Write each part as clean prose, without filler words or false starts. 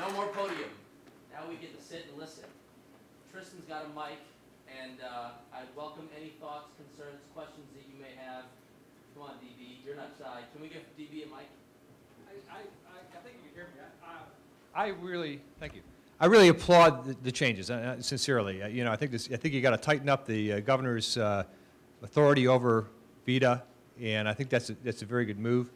No more podium. Now we get to sit and listen. Tristan's got a mic, and I welcome any thoughts, concerns, questions that you may have. Come on, DB, you're not shy. Can we give DB a mic? I think you can hear me. Thank you. I really applaud the changes, sincerely. You know, I think you got to tighten up the governor's authority over VETA, and I think that's a very good move.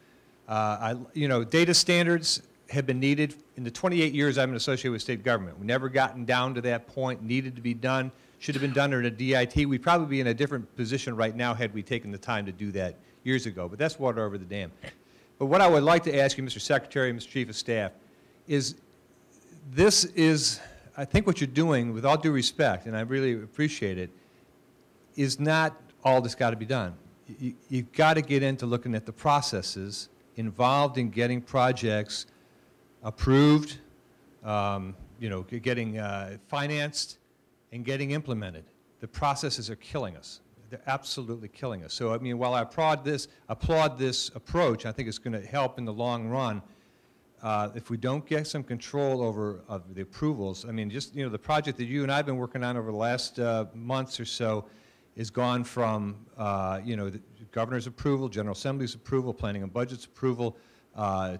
You know, data standards have been needed. In the 28 years I've been associated with state government, we've never gotten down to that point. Needed to be done. Should have been done under DIT. We'd probably be in a different position right now had we taken the time to do that years ago. But that's water over the dam. But what I would like to ask you, Mr. Secretary, Mr. Chief of Staff, is this is, I think what you're doing, with all due respect, and I really appreciate it, is not all that's got to be done. You've got to get into looking at the processes involved in getting projects approved, you know, getting financed, and getting implemented. The processes are killing us. They're absolutely killing us. So, I mean, while I applaud this approach, I think it's going to help in the long run. If we don't get some control over the approvals, I mean, just, you know, the project that you and I have been working on over the last months or so has gone from, you know, the governor's approval, General Assembly's approval, planning and budget's approval,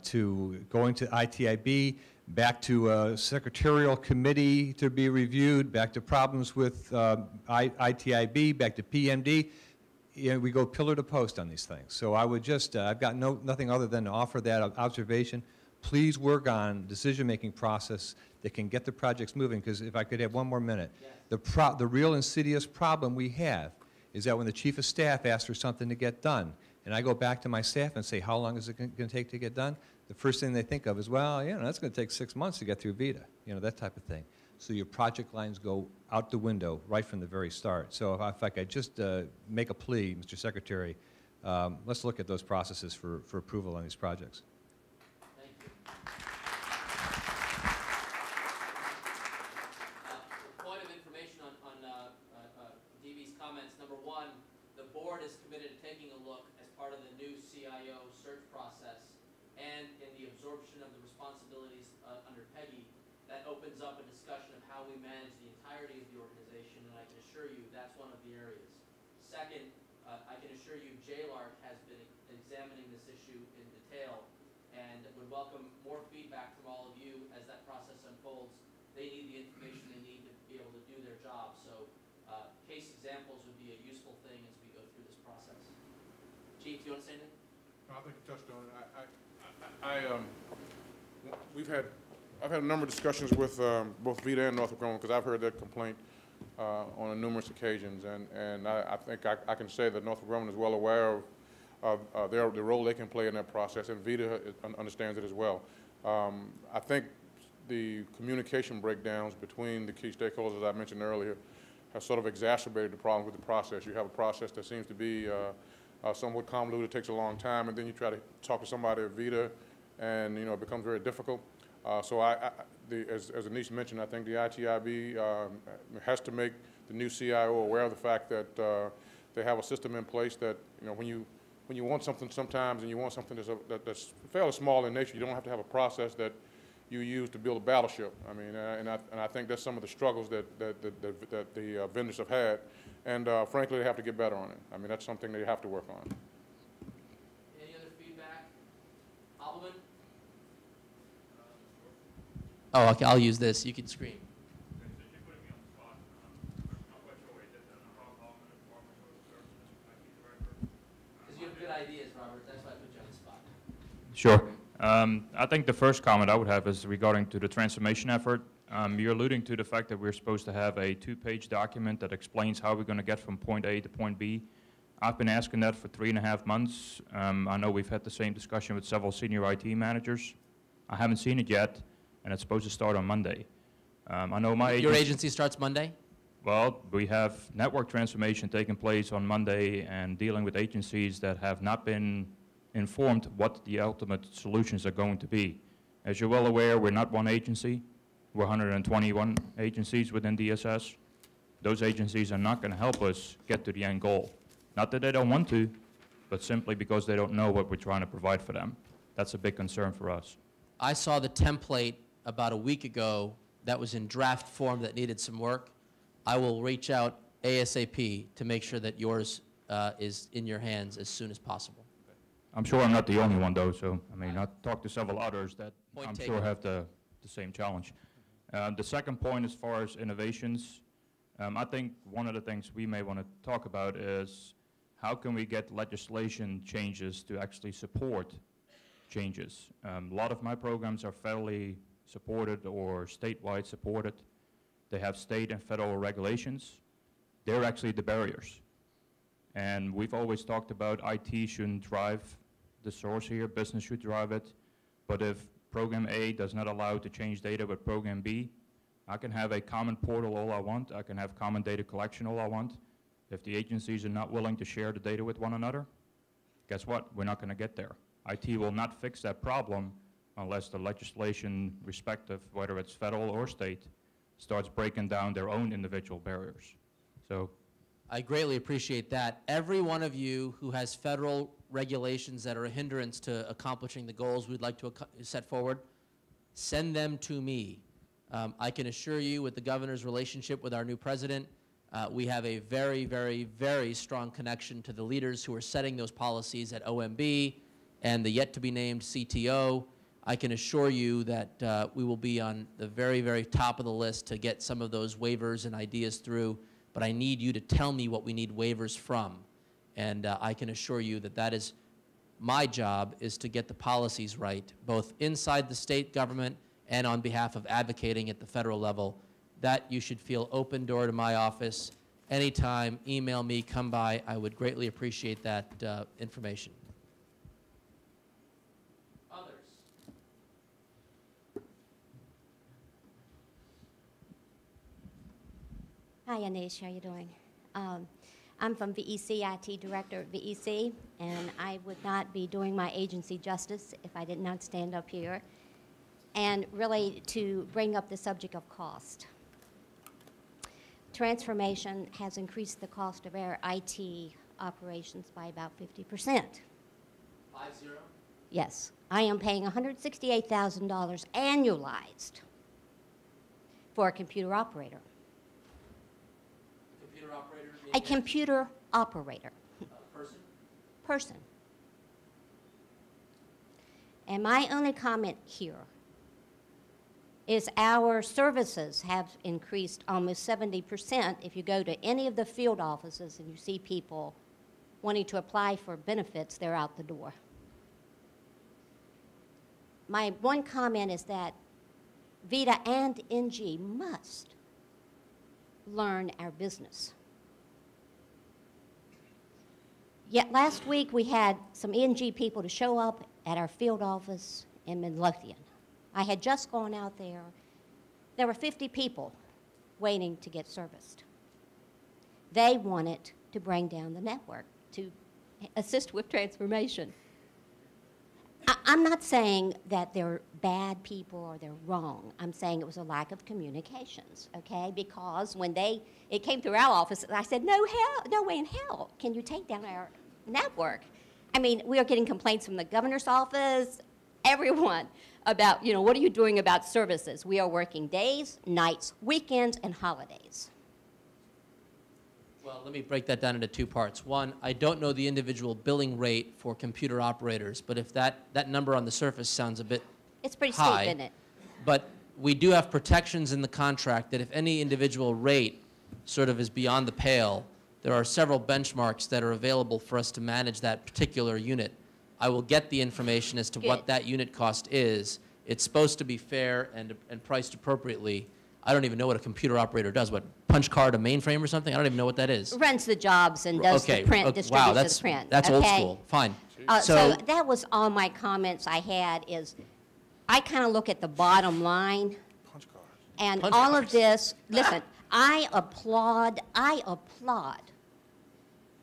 to going to ITIB, back to a secretarial committee to be reviewed, back to problems with ITIB, back to PMD. You know, we go pillar to post on these things. So I would just, I've got nothing other than to offer that observation. Please work on decision-making process that can get the projects moving, because if I could have one more minute. Yes. The real insidious problem we have is that when the Chief of Staff asks for something to get done, and I go back to my staff and say, how long is it going to take to get done? The first thing they think of is, well, you know, that's going to take 6 months to get through VETA, you know, that type of thing. So your project lines go out the window right from the very start. So if I could just make a plea, Mr. Secretary, let's look at those processes for approval on these projects. Thank you. Point of information on DB's comments. Number one, the board is committed to taking a look as part of the new CIO search process and in the absorption of the responsibilities under Peggy. That opens up a discussion of how we manage the entirety of the organization, and I can assure you that's one of the areas. Second, I can assure you JLARC has been examining this issue in detail and would welcome more feedback from all of you as that process unfolds. They need the information they need to be able to do their job. So case examples would be a useful thing as we go through this process. Chief, do you want to say anything? No, I think you touched on it. I've had a number of discussions with both VETA and Northrop Grumman, because I've heard that complaint on numerous occasions, and I think I can say that Northrop Grumman is well aware of the role they can play in that process, and VETA understands it as well. I think the communication breakdowns between the key stakeholders, as I mentioned earlier, have sort of exacerbated the problem with the process. You have a process that seems to be somewhat convoluted, takes a long time, and then you try to talk to somebody at VETA, and you know it becomes very difficult. So as Anish mentioned, I think the ITIB has to make the new CIO aware of the fact that they have a system in place that, you know, when you want something sometimes and you want something that's fairly small in nature, you don't have to have a process that you use to build a battleship. I mean, and I think that's some of the struggles that the vendors have had, and frankly, they have to get better on it. I mean, that's something they have to work on. Any other feedback? Alvin? Oh, okay, I'll use this. You can scream. Because you have good ideas, Robert. That's why I put you on the spot. Sure. I think the first comment I would have is regarding to the transformation effort. You're alluding to the fact that we're supposed to have a 2-page document that explains how we're going to get from point A to point B. I've been asking that for 3.5 months. I know we've had the same discussion with several senior IT managers. I haven't seen it yet, and it's supposed to start on Monday. I know Your agency starts Monday? Well, we have network transformation taking place on Monday and dealing with agencies that have not been informed what the ultimate solutions are going to be. As you're well aware, we're not one agency. We're 121 agencies within DSS. Those agencies are not going to help us get to the end goal. Not that they don't want to, but simply because they don't know what we're trying to provide for them. That's a big concern for us. I saw the template about a week ago that was in draft form that needed some work. I will reach out ASAP to make sure that yours is in your hands as soon as possible. I'm sure I'm not the only one, though, so, I mean, I've talked to several others that Point I'm taken. sure have the same challenge. The second point, as far as innovations, I think one of the things we may want to talk about is how can we get legislation changes to actually support changes. A lot of my programs are federally supported or statewide supported. They have state and federal regulations. They're actually the barriers. And we've always talked about IT shouldn't drive the source here, business should drive it. But if program A does not allow to change data with program B, I can have a common portal all I want. I can have common data collection all I want. If the agencies are not willing to share the data with one another, guess what? We're not going to get there. IT will not fix that problem unless the legislation, respective, whether it's federal or state, starts breaking down their own individual barriers. So, I greatly appreciate that. Every one of you who has federal regulations that are a hindrance to accomplishing the goals we'd like to set forward, send them to me. I can assure you, with the governor's relationship with our new president, we have a very, very, very strong connection to the leaders who are setting those policies at OMB and the yet-to-be-named CTO. I can assure you that we will be on the very, very top of the list to get some of those waivers and ideas through, but I need you to tell me what we need waivers from. And I can assure you that that is my job, is to get the policies right, both inside the state government and on behalf of advocating at the federal level. That you should feel open door to my office anytime. Email me, come by. I would greatly appreciate that information. Others? Hi, Anish. How you doing? I'm from VEC, IT Director at VEC, and I would not be doing my agency justice if I did not stand up here and really to bring up the subject of cost. Transformation has increased the cost of our IT operations by about 50%. 5-0? Yes, I am paying $168,000 annualized for a computer operator. Computer operator? A computer operator. Person? Person. And my only comment here is our services have increased almost 70%. If you go to any of the field offices and you see people wanting to apply for benefits, they're out the door. My one comment is that VITA and NG must learn our business. Yet last week we had some NG people to show up at our field office in Midlothian. I had just gone out there. There were 50 people waiting to get serviced. They wanted to bring down the network to assist with transformation. I'm not saying that they're bad people or they're wrong. I'm saying it was a lack of communications, okay? Because when it came through our office, I said, no way in hell can you take down our network. I mean, we are getting complaints from the governor's office, everyone, about, what are you doing about services? We are working days, nights, weekends, and holidays. Well, let me break that down into two parts. One, I don't know the individual billing rate for computer operators, but if that number on the surface sounds a bit It's pretty high, steep, isn't it? but we do have protections in the contract that if any individual rate sort of is beyond the pale, there are several benchmarks that are available for us to manage that particular unit. I will get the information as to what Good. that unit cost is. It's supposed to be fair and priced appropriately. I don't even know what a computer operator does. What, punch card, a mainframe or something? I don't even know what that is. Runs the jobs and does the print, distributes wow, the print. that's old okay? school. Fine. So that was all my comments I had is, I kind of look at the bottom line. Punch cards. And Punch all cards. of this, listen, I applaud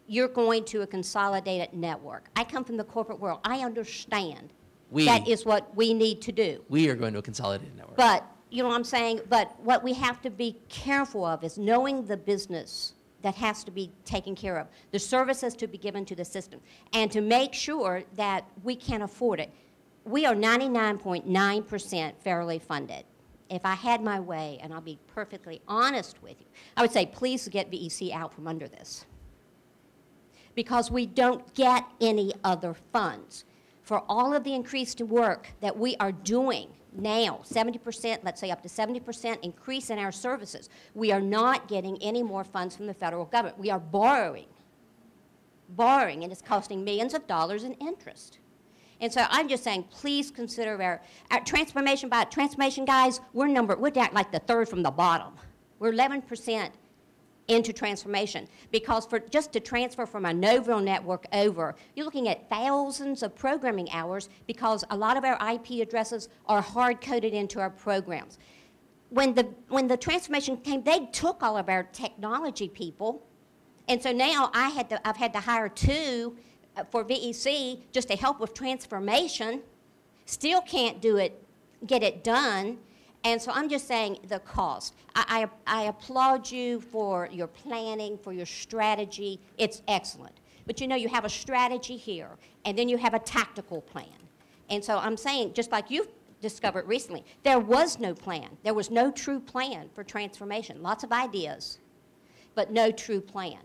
you're going to a consolidated network. I come from the corporate world. I understand that is what we need to do. We are going to a consolidated network. But, you know what I'm saying? But what we have to be careful of is knowing the business that has to be taken care of, the services to be given to the system, and to make sure that we can afford it. we are 99.9% fairly funded. If I had my way, and I'll be perfectly honest with you, I would say please get VEC out from under this, because we don't get any other funds. For all of the increased work that we are doing now, 70%, let's say up to 70% increase in our services, we are not getting any more funds from the federal government. We are borrowing, and it's costing millions of dollars in interest. And so I'm just saying, please consider our transformation guys, we're down like the third from the bottom. We're 11% into transformation, because just to transfer from a Noville network over, you're looking at thousands of programming hours, because a lot of our IP addresses are hard-coded into our programs. When the transformation came, they took all of our technology people, and so now I've had to hire 2 for VEC just to help with transformation. Still can't get it done. And so I'm just saying the cost. I applaud you for your planning, for your strategy. It's excellent. But you know, you have a strategy here, and then you have a tactical plan. And so I'm saying, just like you've discovered recently, there was no plan. There was no true plan for transformation. Lots of ideas, but no true plan.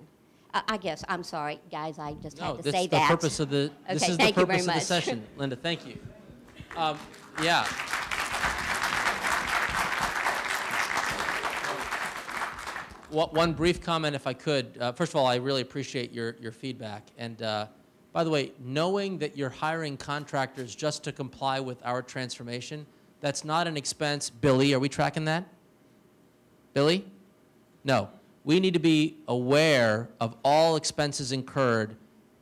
I guess, I'm sorry, guys, I just had to say that. No, this is the purpose of the, this is the purpose of the much. session. Linda, thank you. Yeah. One brief comment, if I could. First of all, I really appreciate your feedback. And by the way, knowing that you're hiring contractors just to comply with our transformation, that's not an expense. Billy, are we tracking that? Billy? No. We need to be aware of all expenses incurred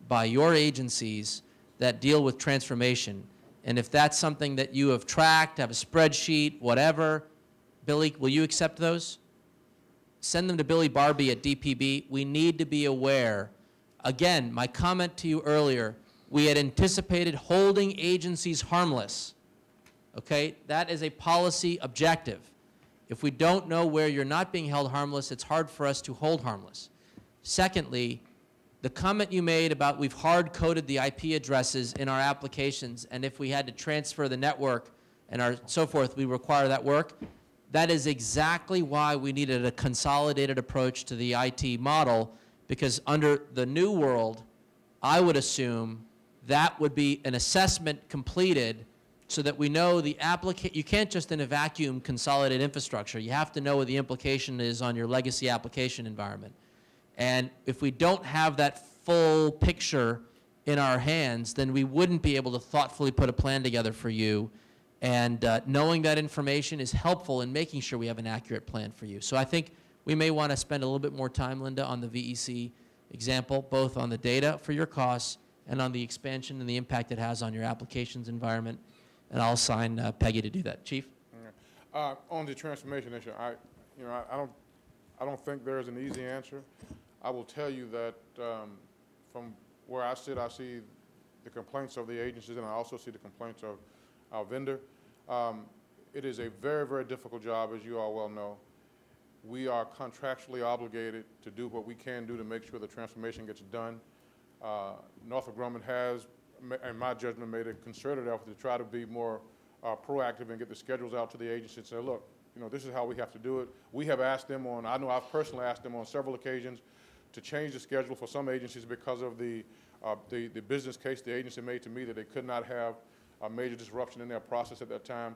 by your agencies that deal with transformation. And if that's something that you have tracked, have a spreadsheet, whatever, Billy, will you accept those? Send them to Billy Barbie at DPB. We need to be aware. Again, my comment to you earlier, we had anticipated holding agencies harmless. Okay? That is a policy objective. If we don't know where you're not being held harmless, it's hard for us to hold harmless. Secondly, the comment you made about we've hard-coded the IP addresses in our applications, and if we had to transfer the network and so forth, we require that work. That is exactly why we needed a consolidated approach to the IT model, because under the new world, I would assume that would be an assessment completed so that we know the you can't just in a vacuum consolidate infrastructure. You have to know what the implication is on your legacy application environment. And if we don't have that full picture in our hands, then we wouldn't be able to thoughtfully put a plan together for you. And knowing that information is helpful in making sure we have an accurate plan for you. So I think we may want to spend a little bit more time, Linda, on the VEC example, both on the data for your costs and on the expansion and the impact it has on your applications environment. And I'll assign Peggy to do that. Chief? On the transformation issue, I don't think there's an easy answer. I will tell you that from where I sit, I see the complaints of the agencies, and I also see the complaints of our vendor. It is a very, very difficult job, as you all well know. We are contractually obligated to do what we can do to make sure the transformation gets done. Northrop Grumman has, in my judgment, made a concerted effort to try to be more proactive and get the schedules out to the agency and say, look, you know, this is how we have to do it. We have asked them on, I know I've personally asked them on several occasions to change the schedule for some agencies because of the business case the agency made to me that they could not have a major disruption in their process at that time.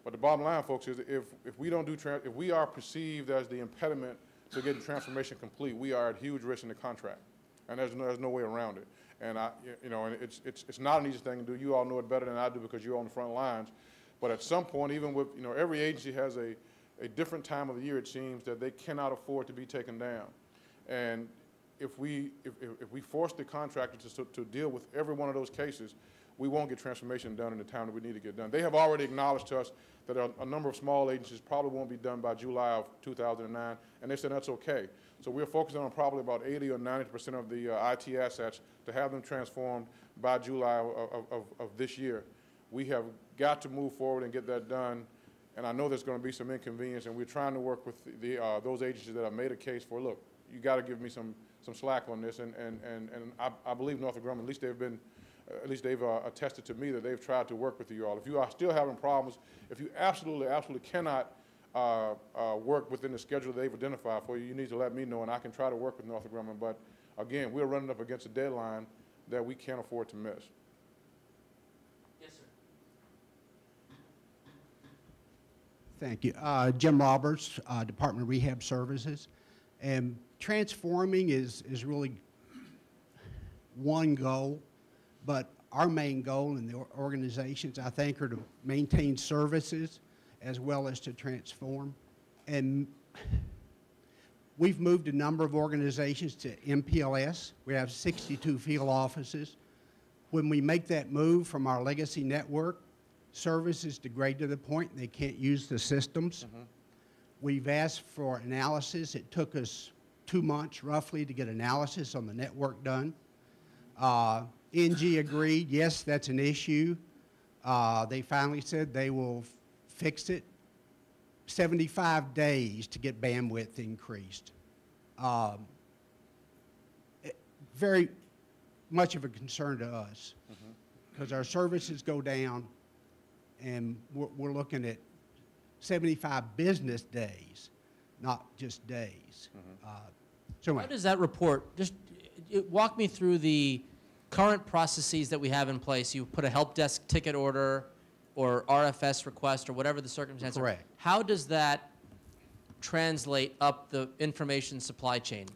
But the bottom line, folks, is if we don't do, if we are perceived as the impediment to getting transformation complete, we are at huge risk in the contract, and there's no way around it. And and it's not an easy thing to do. You all know it better than I do because you're on the front lines. But at some point, even with, every agency has a different time of the year, it seems, that they cannot afford to be taken down. And if we force the contractor to deal with every one of those cases, we won't get transformation done in the time that we need to get done. They have already acknowledged to us that a number of small agencies probably won't be done by July of 2009, and they said that's okay. So we're focusing on probably about 80 or 90% of the IT assets to have them transformed by July of this year. We have got to move forward and get that done, and I know there's going to be some inconvenience, and we're trying to work with those agencies that have made a case for, look, you got to give me some slack on this, and I believe Northrop Grumman, at least they've been at least they've attested to me that they've tried to work with you all. If you are still having problems, if you absolutely cannot work within the schedule they've identified for you, you need to let me know, and I can try to work with Northrop Grumman. But again, we're running up against a deadline that we can't afford to miss. Yes, sir. Thank you. Jim Roberts, Department of Rehab Services. And transforming is really one goal, but our main goal in the organizations, I think, are to maintain services as well as to transform. And we've moved a number of organizations to MPLS. We have 62 field offices. When we make that move from our legacy network, services degrade to the point they can't use the systems. Mm-hmm. We've asked for analysis. It took us 2 months roughly to get analysis on the network done. NG agreed, yes, that's an issue. They finally said they will fix it. 75 days to get bandwidth increased. Very much of a concern to us because our services go down and we're looking at 75 business days, not just days. So how does that report, just walk me through the current processes that we have in place. You put a help desk ticket order or RFS request or whatever the circumstance. Correct. How does that translate up the information supply chain?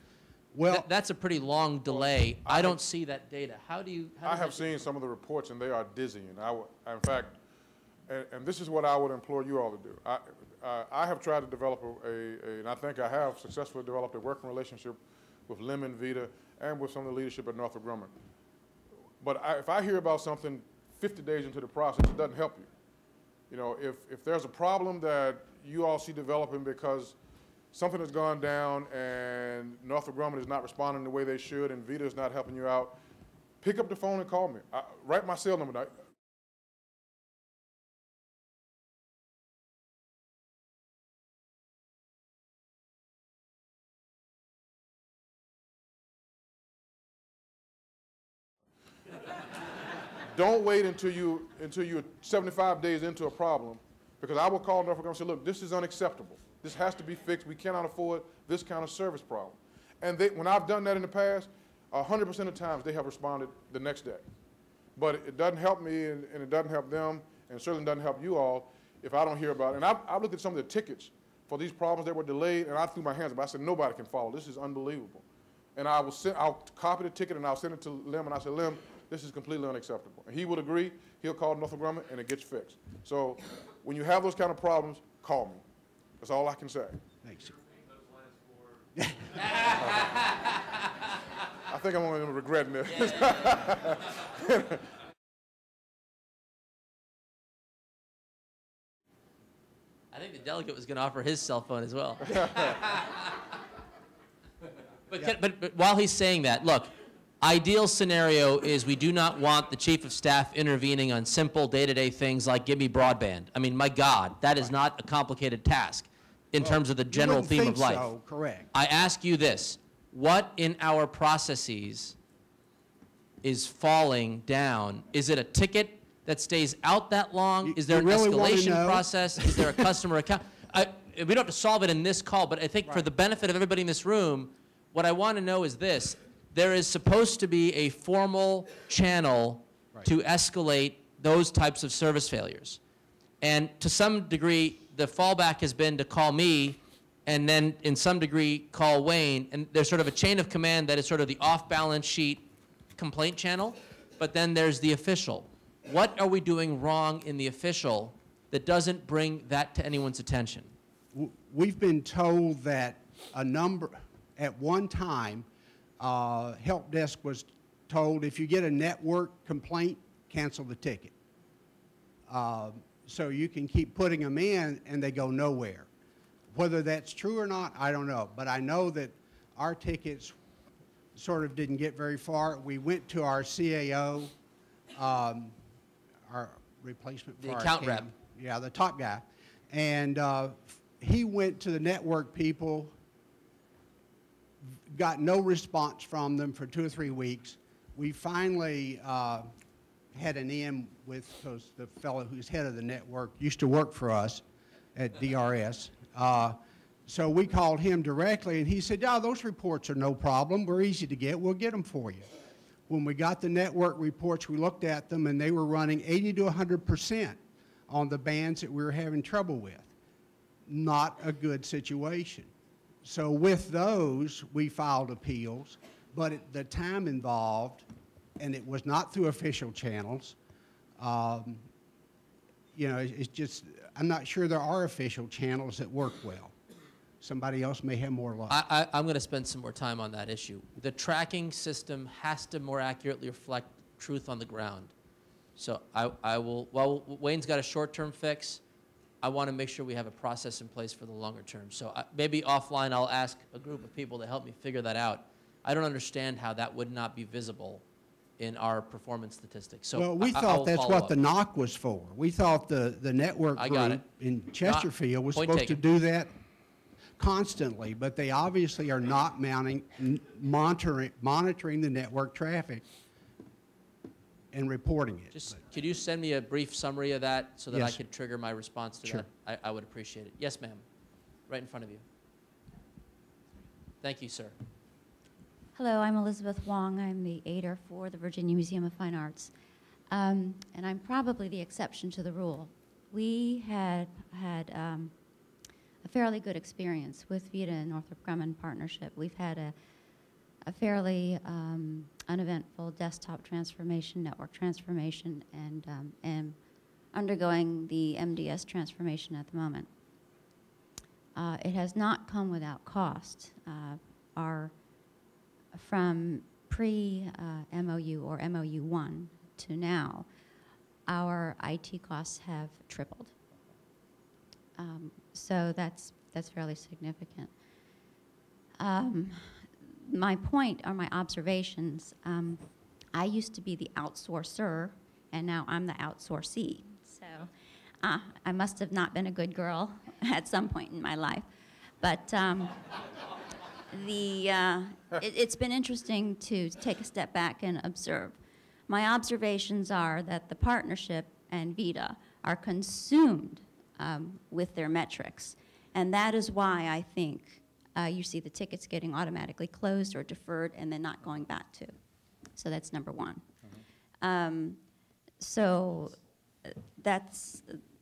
Well, that's a pretty long delay. I don't see that data. How do you? I have seen some of the reports, and they are dizzying. In fact, and this is what I would implore you all to do. I have tried to develop and I think I have successfully developed a working relationship with Lemon, Vita, and with some of the leadership at Northrop Grumman. But if I hear about something 50 days into the process, it doesn't help you. You know, if there's a problem that you all see developing because something has gone down and Northrop Grumman is not responding the way they should and Vita is not helping you out, pick up the phone and call me. Write my cell number down. Don't wait until you're 75 days into a problem, because I will call Northrop Grumman and say, look, this is unacceptable. This has to be fixed. We cannot afford this kind of service problem. And when I've done that in the past, 100% of the times they have responded the next day. But it doesn't help me, and it doesn't help them, and it certainly doesn't help you all if I don't hear about it. And I looked at some of the tickets for these problems that were delayed, and I threw my hands up. I said, nobody can follow. This is unbelievable. And I'll copy the ticket, and I'll send it to Lim, and I said, Lim, this is completely unacceptable. And he would agree. He'll call Northrop Grumman, and it gets fixed. So when you have those kind of problems, call me. That's all I can say. thanks. I think I'm only regretting this. I think the delegate was going to offer his cell phone as well. But while he's saying that, look, ideal scenario is we do not want the chief of staff intervening on simple day-to-day things like give me broadband. I mean, my God, that is not a complicated task in terms of the general theme of life. So, correct. I ask you this, what in our processes is falling down? Is it a ticket that stays out that long? Is there an really escalation process? Is there a customer account? We don't have to solve it in this call, but I think for Right. the benefit of everybody in this room, what I want to know is this. There is supposed to be a formal channel to escalate those types of service failures. And to some degree, the fallback has been to call me and then in some degree call Wayne. And there's sort of a chain of command that is sort of the off-balance sheet complaint channel. But then there's the official. What are we doing wrong in the official that doesn't bring that to anyone's attention? We've been told that at one time, help desk was told if you get a network complaint, cancel the ticket. So you can keep putting them in and they go nowhere. Whether that's true or not, I don't know. But I know that our tickets sort of didn't get very far. We went to our CAO, our replacement for The our account CAM. rep. Yeah, the top guy. And he went to the network people, got no response from them for 2 or 3 weeks. We finally had an in with, because the fellow who's head of the network used to work for us at DRS. So we called him directly, and he said, "Yeah, those reports are no problem. We're easy to get. We'll get them for you." When we got the network reports, we looked at them, and they were running 80 to 100% on the bands that we were having trouble with. Not a good situation. So with those, we filed appeals, but the time involved, and it was not through official channels. You know, it's just, I'm not sure there are official channels that work well. Somebody else may have more luck. I'm going to spend some more time on that issue. The tracking system has to more accurately reflect truth on the ground. So I will, well, Wayne's got a short-term fix. I want to make sure we have a process in place for the longer term. So maybe offline I'll ask a group of people to help me figure that out. I don't understand how that would not be visible in our performance statistics. So well, we I thought will that's follow what up. the knock was for. We thought the network I got group it. in Chesterfield was Point supposed to taken. do that constantly, but they obviously are not monitoring the network traffic and reporting it. Just, could you send me a brief summary of that so that I Yes. could trigger my response to Sure. that? I would appreciate it. Yes, ma'am. Right in front of you. Thank you, sir. Hello, I'm Elizabeth Wong. I'm the aider for the Virginia Museum of Fine Arts. And I'm probably the exception to the rule. We had a fairly good experience with VITA and Northrop Grumman partnership. We've had a fairly uneventful desktop transformation, network transformation, and undergoing the MDS transformation at the moment. It has not come without cost. From pre-MOU or MOU 1 to now, our IT costs have tripled. So that's fairly significant. My point or my observations, I used to be the outsourcer, and now I'm the outsourcee. So I must have not been a good girl at some point in my life. But it's been interesting to take a step back and observe. My observations are that the partnership and VITA are consumed with their metrics. And that is why I think you see the tickets getting automatically closed or deferred and then not going back to. So that's number one. And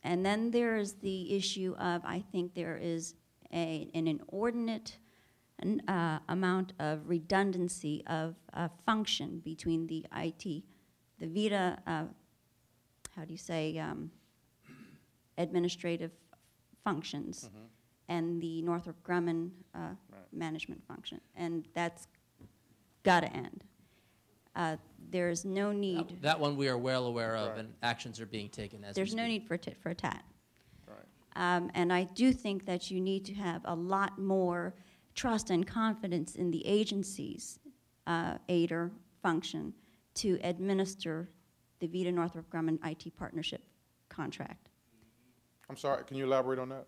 then there is the issue of, I think there is an inordinate amount of redundancy of function between the IT, the VITA, how do you say, administrative functions and the Northrop Grumman management function. And that's got to end. There's no need. That one we are well aware of, Right. and actions are being taken as There's we no speak. need for tit for tat. Right. And I do think that you need to have a lot more trust and confidence in the agency's aider function to administer the VITA Northrop Grumman IT partnership contract. I'm sorry, can you elaborate on that?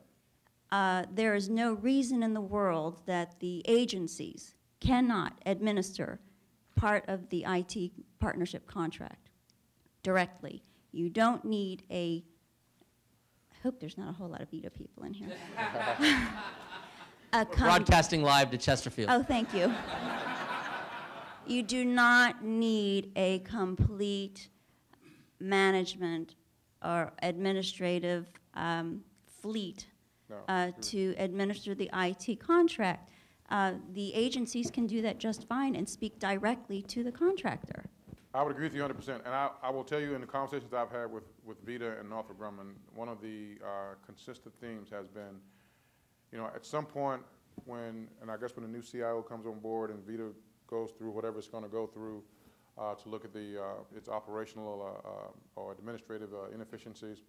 There is no reason in the world that the agencies cannot administer part of the IT partnership contract directly. You don't need I hope there's not a whole lot of VITA people in here. Broadcasting live to Chesterfield. Oh, thank you. You do not need a complete management or administrative fleet No. to administer the IT contract. The agencies can do that just fine and speak directly to the contractor. I would agree with you 100%. And I will tell you in the conversations I've had with VITA and Northrop Grumman, one of the consistent themes has been, you know, at some point when, and I guess when the new CIO comes on board and VITA goes through whatever it's going to go through to look at its operational or administrative inefficiencies,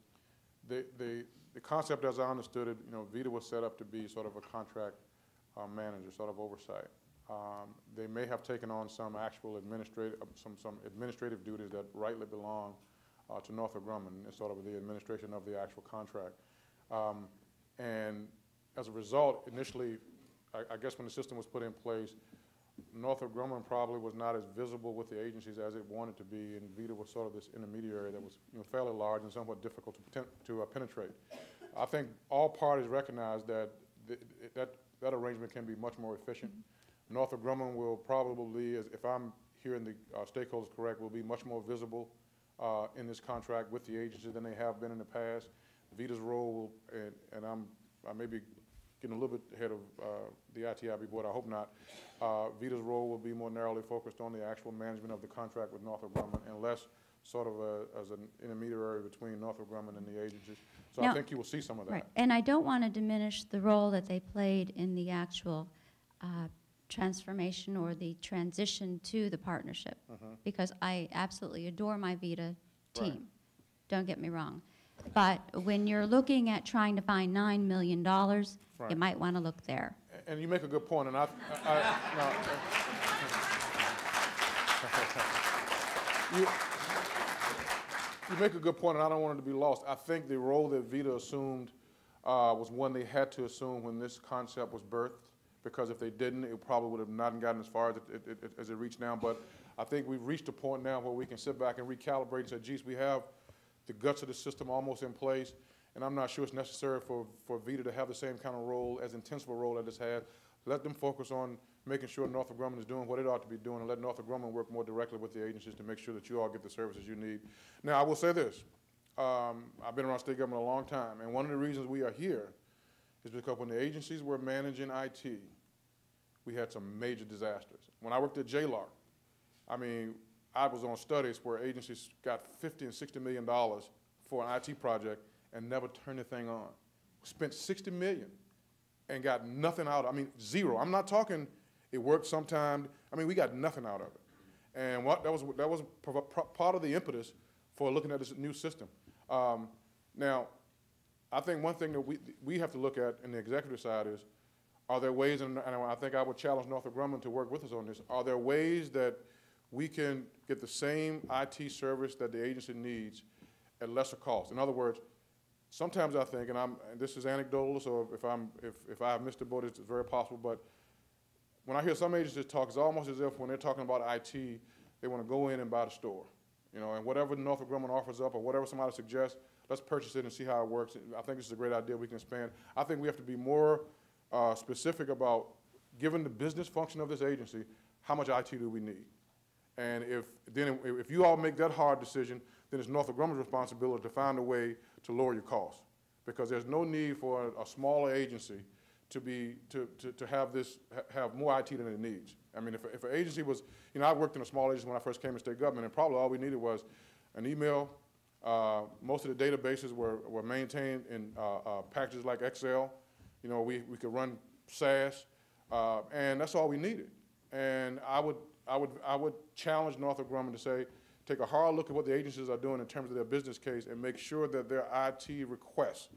the concept as I understood it, you know, VITA was set up to be sort of a contract manager, sort of oversight. They may have taken on some actual some administrative duties that rightly belong to Northrop Grumman, sort of the administration of the actual contract. And as a result, initially, I guess when the system was put in place, Northrop Grumman probably was not as visible with the agencies as it wanted to be, and VITA was sort of this intermediary that was fairly large and somewhat difficult to penetrate. I think all parties recognize that that arrangement can be much more efficient. Northrop Grumman will probably, if I'm hearing the stakeholders correct, will be much more visible in this contract with the agency than they have been in the past. VITA's role will, and I may be getting a little bit ahead of the ITIB board, I hope not. VITA's role will be more narrowly focused on the actual management of the contract with Northrop Grumman and less sort of as an intermediary between Northrop Grumman and the agencies. So Now, I think you will see some of that. Right, and I don't want to diminish the role that they played in the actual transformation or the transition to the partnership, because I absolutely adore my VITA team. Right. Don't get me wrong. But when you're looking at trying to find $9 million, Right. you might want to look there. And you make a good point, and you make a good point, and I don't want it to be lost. I think the role that VITA assumed was one they had to assume when this concept was birthed, because if they didn't, it probably would have not gotten as far as it reached now. But I think we've reached a point now where we can sit back and recalibrate and say, geez, we have the guts of the system almost in place, and I'm not sure it's necessary for VITA to have the same kind of role, as intense of a role that it's had. Let them focus on making sure Northrop Grumman is doing what it ought to be doing, and let Northrop Grumman work more directly with the agencies to make sure that you all get the services you need. Now, I will say this. I've been around state government a long time, and one of the reasons we are here is because when the agencies were managing IT, we had some major disasters. When I worked at JLARC, I mean, I was on studies where agencies got $50 and $60 million for an IT project and never turned the thing on. Spent $60 million and got nothing out. I mean, zero. I'm not talking it worked sometime. I mean, we got nothing out of it. And that was part of the impetus for looking at this new system. Now, I think one thing that we have to look at in the executive side is, are there ways, and I think I would challenge Northrop Grumman to work with us on this, are there ways that we can get the same IT service that the agency needs at lesser cost? In other words, sometimes I think, and this is anecdotal, so if I have missed the boat, it's very possible, but when I hear some agencies talk, it's almost as if when they're talking about IT, they want to go in and buy the store. And whatever Northrop Grumman offers up or whatever somebody suggests, let's purchase it and see how it works. I think this is a great idea we can expand. I think we have to be more specific about, given the business function of this agency, how much IT do we need? And if you all make that hard decision, then it's Northrop Grumman's responsibility to find a way to lower your costs, because there's no need for a smaller agency to have more IT than it needs. I mean, if an agency was, I worked in a small agency when I first came to state government, and probably all we needed was an email. Most of the databases were maintained in packages like Excel. We could run SAS, and that's all we needed. And I would challenge Northrop Grumman to say, take a hard look at what the agencies are doing in terms of their business case and make sure that their IT requests,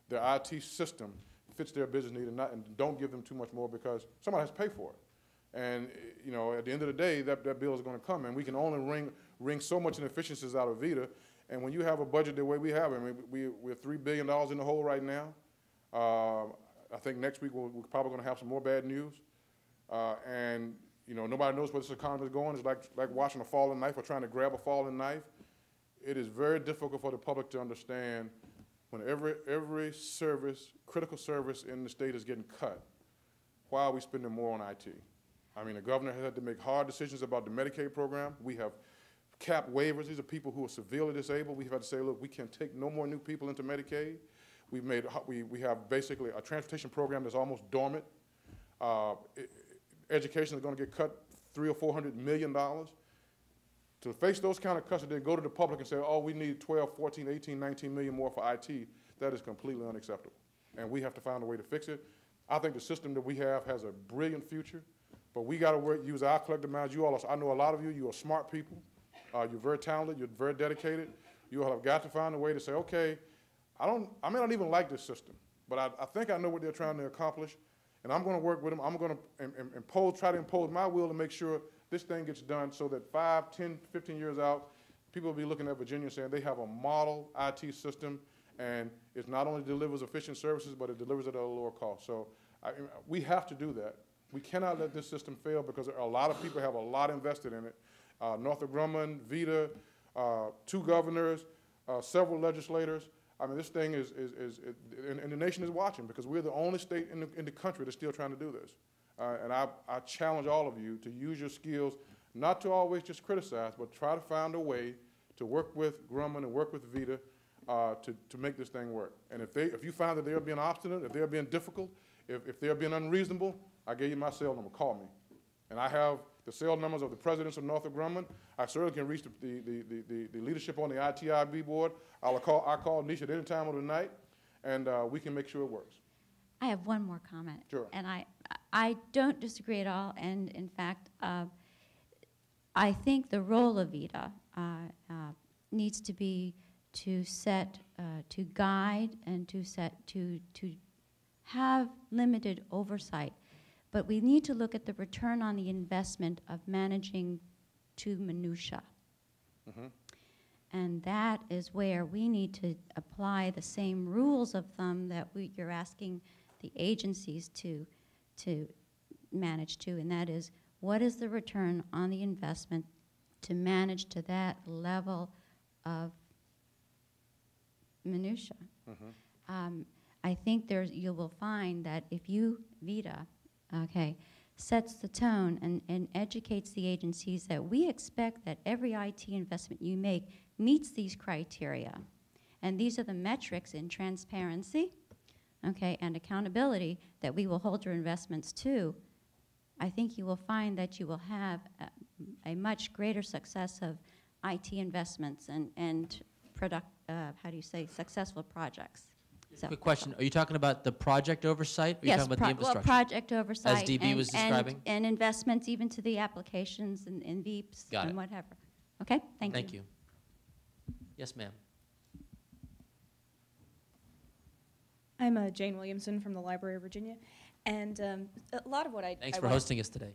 their IT system fits their business need, and don't give them too much more, because somebody has to pay for it. And at the end of the day, that bill is going to come, and we can only wring so much inefficiencies out of VITA. And when you have a budget the way we have, I mean, we're $3 billion in the hole right now. I think next week we're probably going to have some more bad news. And nobody knows where this economy is going. It's like watching a falling knife or trying to grab a falling knife. It is very difficult for the public to understand when every service, critical service in the state is getting cut. Why are we spending more on IT? I mean, the governor has had to make hard decisions about the Medicaid program. We have cap waivers. These are people who are severely disabled. We've had to say, look, we can't take no more new people into Medicaid. We have basically a transportation program that's almost dormant. Education is going to get cut $300 or $400 million. To face those kind of cuts, they go to the public and say, oh, we need 12, 14, 18, 19 million more for IT. That is completely unacceptable. And we have to find a way to fix it. I think the system that we have has a brilliant future, but we got to use our collective minds. I know a lot of you are smart people. You're very talented. You're very dedicated. You all have got to find a way to say, okay, I may not even like this system, but I think I know what they're trying to accomplish, and I'm going to work with them. I'm going to try to impose my will to make sure this thing gets done, so that 5, 10, 15 years out, people will be looking at Virginia saying they have a model IT system, and it not only delivers efficient services, but it delivers it at a lower cost. So we have to do that. We cannot let this system fail because a lot of people have a lot invested in it. Northrop Grumman, VITA, 2 governors, several legislators. I mean, this thing and the nation is watching because we're the only state in the country that's still trying to do this. And I challenge all of you to use your skills, not to always just criticize, but try to find a way to work with Grumman and work with VITA to make this thing work. And if you find that they're being obstinate, if they're being difficult, if they're being unreasonable, I gave you my cell number. Call me. And I have the cell numbers of the presidents of Northrop Grumman. I certainly can reach the leadership on the ITIB board. I call Nisha at any time of the night, and we can make sure it works. I have one more comment. Sure. And I don't disagree at all. And in fact, I think the role of VITA needs to be to set, to guide and to have limited oversight. But we need to look at the return on the investment of managing to minutia. Mm-hmm. And that is where we need to apply the same rules of thumb that you're asking the agencies to manage to, and that is, what is the return on the investment to manage to that level of minutia? Mm-hmm. I think you will find that if you, VITA, sets the tone and educates the agencies that we expect that every IT investment you make meets these criteria. And these are the metrics in transparency, and accountability that we will hold your investments to. I think you will find that you will have a much greater success of IT investments and successful projects. So, Quick question, are you talking about the project oversight, or are you yes, talking about the infrastructure? project oversight. As DB was describing? And investments even to the applications and VEEPs Got and it. whatever. Okay, thank you. Thank you. Yes, ma'am. I'm Jane Williamson from the Library of Virginia, and a lot of what Thanks for hosting us today.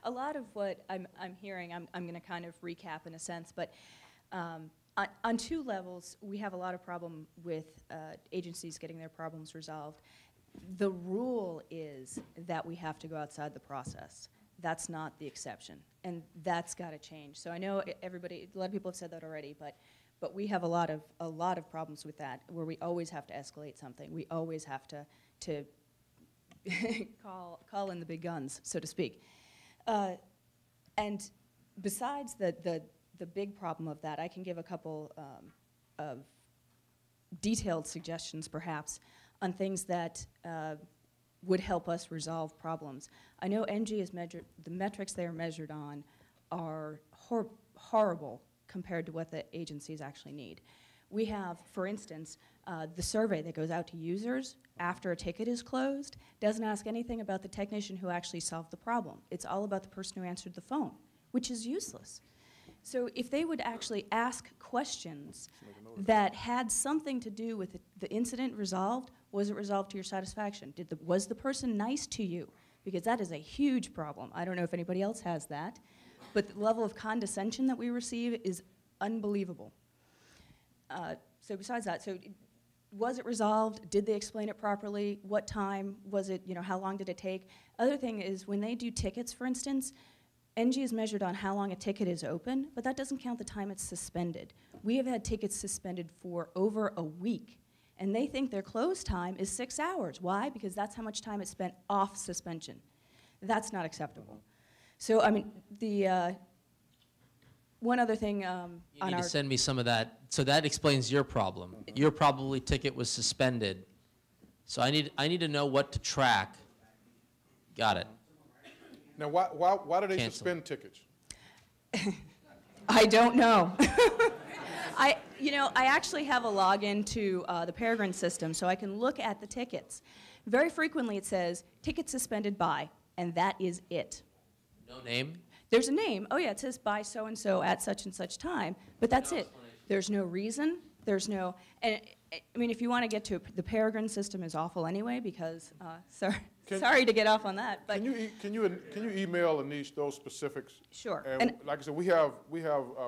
A lot of what I'm hearing, I'm going to kind of recap in a sense, but on 2 levels, we have a lot of problem with agencies getting their problems resolved. The rule is that we have to go outside the process. That's not the exception, and that's got to change. So I know a lot of people have said that already, but we have a lot of problems with that, where we always have to escalate something. We always have to call in the big guns, so to speak. And besides the big problem of that, I can give a couple of detailed suggestions, perhaps, on things that would help us resolve problems. I know NG is measured, the metrics they are measured on are horrible compared to what the agencies actually need. We have, for instance, the survey that goes out to users after a ticket is closed doesn't ask anything about the technician who actually solved the problem. It's all about the person who answered the phone, which is useless. So if they would actually ask questions that had something to do with the incident resolved, was it resolved to your satisfaction? Was the person nice to you? Because that is a huge problem. I don't know if anybody else has that, but the level of condescension that we receive is unbelievable. So besides that, was it resolved? Did they explain it properly? What time was it? How long did it take? Other thing is, when they do tickets, for instance, NG is measured on how long a ticket is open, but that doesn't count the time it's suspended. We have had tickets suspended for over a week, and they think their close time is 6 hours. Why? Because that's how much time it's spent off suspension. That's not acceptable. So, I mean, one other thing You need to send me some of that. So that explains your problem. Your probably ticket was suspended. So I need to know what to track. Got it. Now, why do they Cancel. suspend tickets? I don't know. I actually have a login to the Peregrine system, so I can look at the tickets. Very frequently it says, ticket suspended by, and that is it. No name? There's a name. Oh yeah, it says by so-and-so at such and such time, but that's it. There's no reason. There's no, and I mean, if you want to get to the Peregrine system is awful anyway, because, sorry to get off on that, but. Can you email Anish those specifics? Sure. And like I said, we have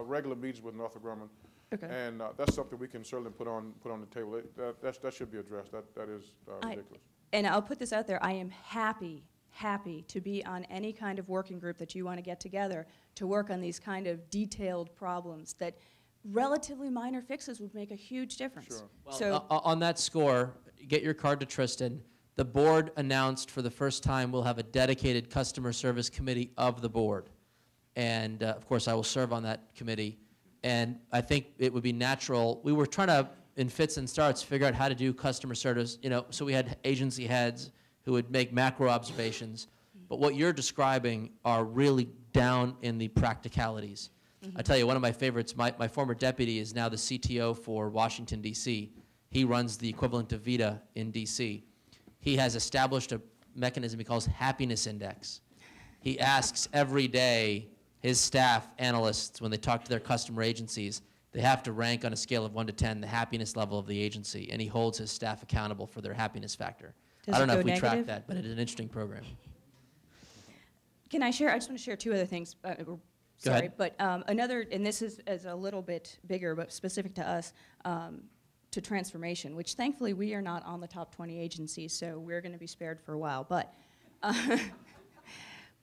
regular meetings with Northrop Grumman. Okay. And that's something we can certainly put on the table. That should be addressed. That is ridiculous. And I'll put this out there. I am happy happy to be on any kind of working group that you want to get together to work on these kind of detailed problems that relatively minor fixes would make a huge difference. Sure. Well, So on that score, get your card to Tristan. The board announced for the first time we'll have a dedicated customer service committee of the board. And of course, I will serve on that committee. And I think it would be natural. We were trying to, in fits and starts, figure out how to do customer service. You know, so we had agency heads who would make macro observations. But what you're describing are really down in the practicalities. I tell you, one of my favorites, my former deputy is now the CTO for Washington, D.C. He runs the equivalent of VITA in D.C. He has established a mechanism he calls happiness index. He asks every day his staff analysts, when they talk to their customer agencies, they have to rank on a scale of 1 to 10 the happiness level of the agency, and he holds his staff accountable for their happiness factor. Does I don't it know go if we track negative? that, but it is an interesting program. can I share? I just want to share two other things. Go Sorry, ahead. but another, and this is a little bit bigger, but specific to us, to transformation, which thankfully we are not on the top 20 agencies, so we're going to be spared for a while. But,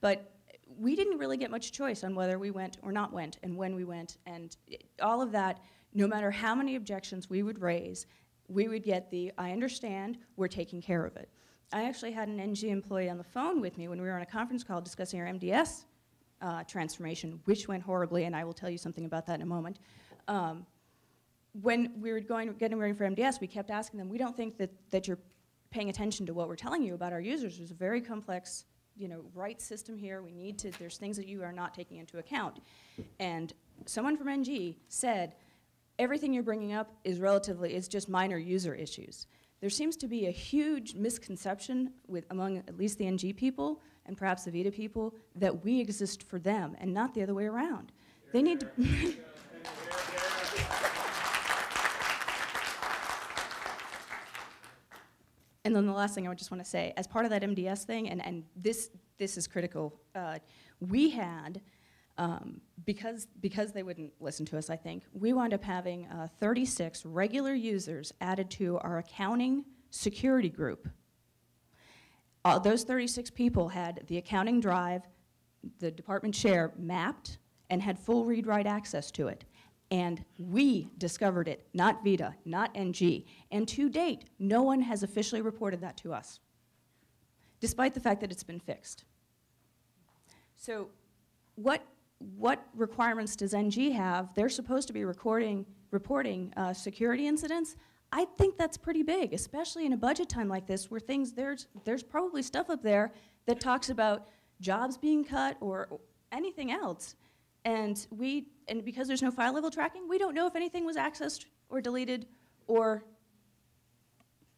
but we didn't really get much choice on whether we went or not went, and when we went, and all of that. No matter how many objections we would raise, we would get the "I understand, we're taking care of it." I actually had an NG employee on the phone with me when we were on a conference call discussing our MDS transformation, which went horribly, and I will tell you something about that in a moment. When we were getting ready for MDS, we kept asking them, "We don't think that you're paying attention to what we're telling you about our users. There's a very complex, rights system here. There's things that you are not taking into account." And someone from NG said, "Everything you're bringing up is just minor user issues." There seems to be a huge misconception among at least the NG people and perhaps the VITA people that we exist for them and not the other way around. They need to. And then the last thing I just want to say, as part of that MDS thing, and this is critical, we had, because they wouldn't listen to us, I think, we wound up having 36 regular users added to our accounting security group. Those 36 people had the accounting drive, the department share mapped, and had full read-write access to it. And we discovered it, not VITA, not NG. And to date, no one has officially reported that to us, despite the fact that it's been fixed. So what requirements does NG have? They're supposed to be reporting security incidents. I think that's pretty big, especially in a budget time like this where there's probably stuff up there that talks about jobs being cut or anything else. And because there's no file level tracking, we don't know if anything was accessed or deleted or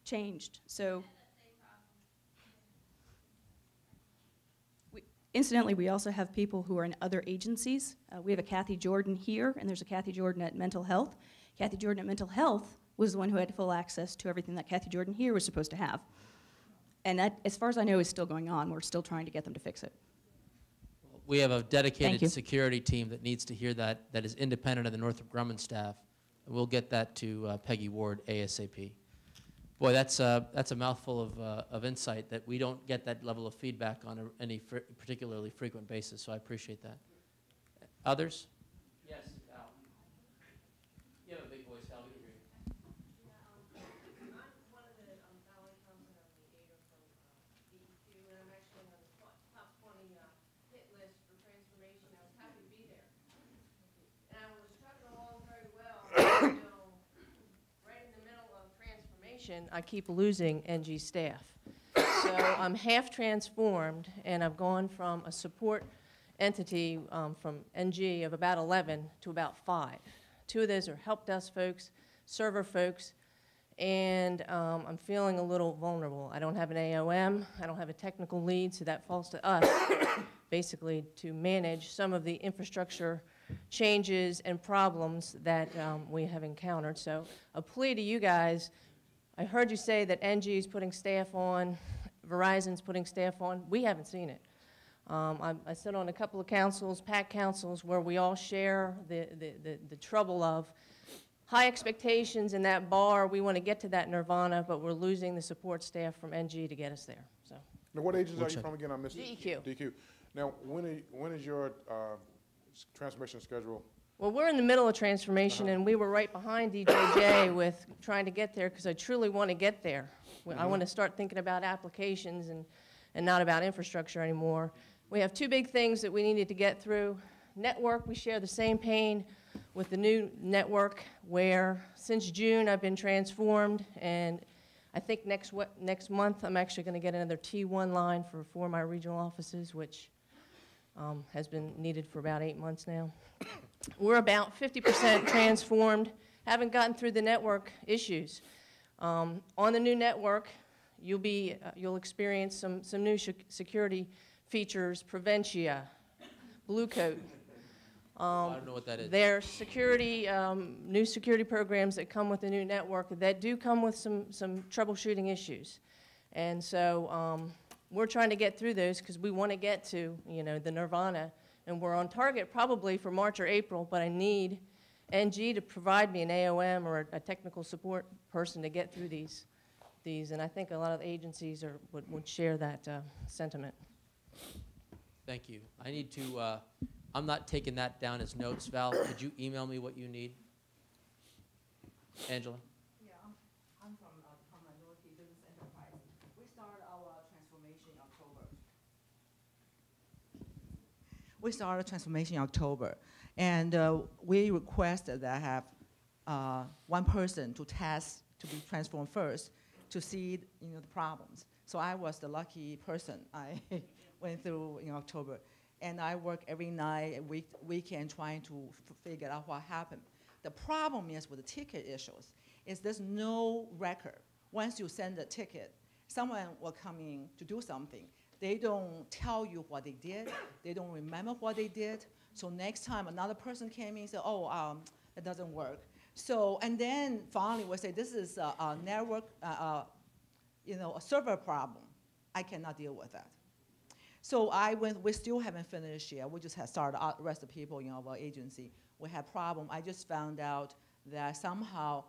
changed. So, incidentally, we also have people who are in other agencies. We have a Kathy Jordan here, and there's a Kathy Jordan at Mental Health. Kathy Jordan at Mental Health was the one who had full access to everything that Kathy Jordan here was supposed to have. And that, as far as I know, is still going on. We're still trying to get them to fix it. We have a Thank dedicated you. security team that needs to hear that is independent of the Northrop Grumman staff. And we'll get that to Peggy Ward ASAP. Boy, that's a mouthful of insight that we don't get that level of feedback on any particularly frequent basis, so I appreciate that. Others? Yes, Al. You have a big voice, Al. We can hear you. I'm one of the Valley Thompson. I'm the leader from DEQ, and I'm actually on the top 20 hit list for transformation. I was happy to be there. And I was trucking along very well. Right in the middle of transformation, I keep losing NG staff. So I'm half transformed, and I've gone from a support entity from NG of about 11 to about 5. 2 of those are help desk folks, server folks, and I'm feeling a little vulnerable. I don't have an AOM, I don't have a technical lead, so that falls to us, basically, to manage some of the infrastructure changes and problems that we have encountered. So a plea to you guys, I heard you say that NG is putting staff on, Verizon's putting staff on. We haven't seen it. I sit on a couple of councils, PAC councils, where we all share the trouble of high expectations in that bar. We want to get to that nirvana, but we're losing the support staff from NG to get us there. So Now, what agency are Which you I- from again? I missed it. DEQ. DEQ. Now, when is your transformation schedule? Well, we're in the middle of transformation, and we were right behind DJJ with trying to get there, because I truly want to get there. I want to start thinking about applications and not about infrastructure anymore. We have two big things that we needed to get through. Network, we share the same pain with the new network, where since June I've been transformed, and I think next month I'm actually going to get another T1 line for 4 of my regional offices, which has been needed for about 8 months now. We're about 50% transformed, haven't gotten through the network issues. On the new network, you'll experience some new security features, Preventia, Blue Coat. I don't know what that is. There are security, new security programs that come with the new network that do come with some troubleshooting issues. And so we're trying to get through those because we want to get to, the nirvana. And we're on target probably for March or April, but I need NG to provide me an AOM or a technical support person to get through these. And I think a lot of the agencies would share that sentiment. Thank you. I need to, I'm not taking that down as notes. Val, could you email me what you need? Angela? Yeah, I'm from Minority Business Enterprise. We started our transformation in October. And we requested that I have one person to test to be transformed first to see the problems. So I was the lucky person. I went through in October. And I work every night, weekend, trying to figure out what happened. The problem is with the ticket issues, is there's no record. Once you send a ticket, someone will come in to do something. They don't tell you what they did. They don't remember what they did. So next time another person came in and said, it doesn't work. So, and then finally we say, this is a network, a server problem. I cannot deal with that. So we still haven't finished yet. We just have started, the rest of the people in our agency, we have problem. I just found out that somehow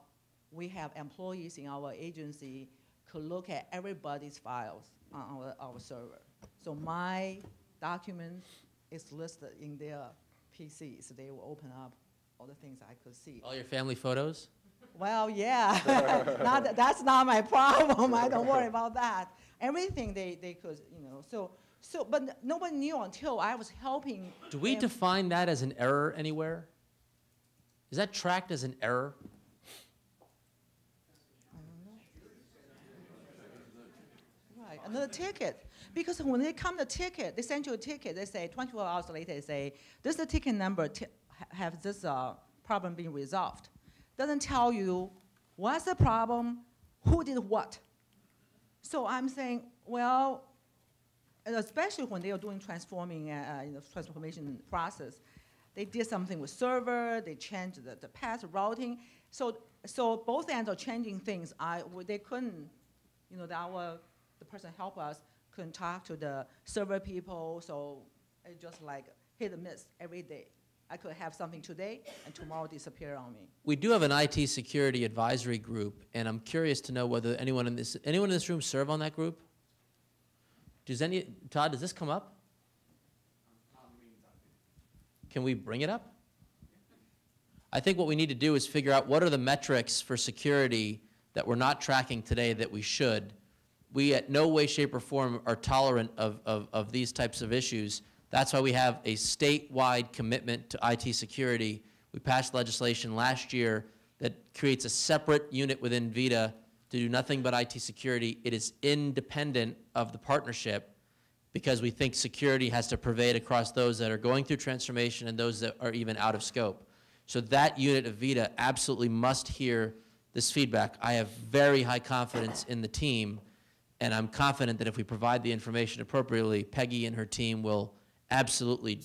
we have employees in our agency could look at everybody's files on our server. So my document is listed in their PC, so they will open up all the things I could see. All your family photos? Well, yeah, that's not my problem. I don't worry about that. Everything they could, but nobody knew until I was helping. Do we define that as an error anywhere? Is that tracked as an error? I don't know. Right, another ticket. Because when they come to ticket, they send you a ticket, they say 24 hours later, they say, this is the ticket number, have this problem been resolved? Doesn't tell you what's the problem, who did what. So I'm saying, well, and especially when they are doing transforming, transformation process, they did something with server, they changed the path routing. So both ends are changing things. They couldn't, the person help us couldn't talk to the server people, so it just like hit and miss every day. I could have something today, and tomorrow disappear on me. We do have an IT security advisory group, and I'm curious to know whether anyone in this room serve on that group? Todd, does this come up? Can we bring it up? I think what we need to do is figure out what are the metrics for security that we're not tracking today that we should. We at no way, shape, or form are tolerant of these types of issues. That's why we have a statewide commitment to IT security. We passed legislation last year that creates a separate unit within VITA to do nothing but IT security. It is independent of the partnership because we think security has to pervade across those that are going through transformation and those that are even out of scope. So that unit of VITA absolutely must hear this feedback. I have very high confidence in the team, and I'm confident that if we provide the information appropriately, Peggy and her team will absolutely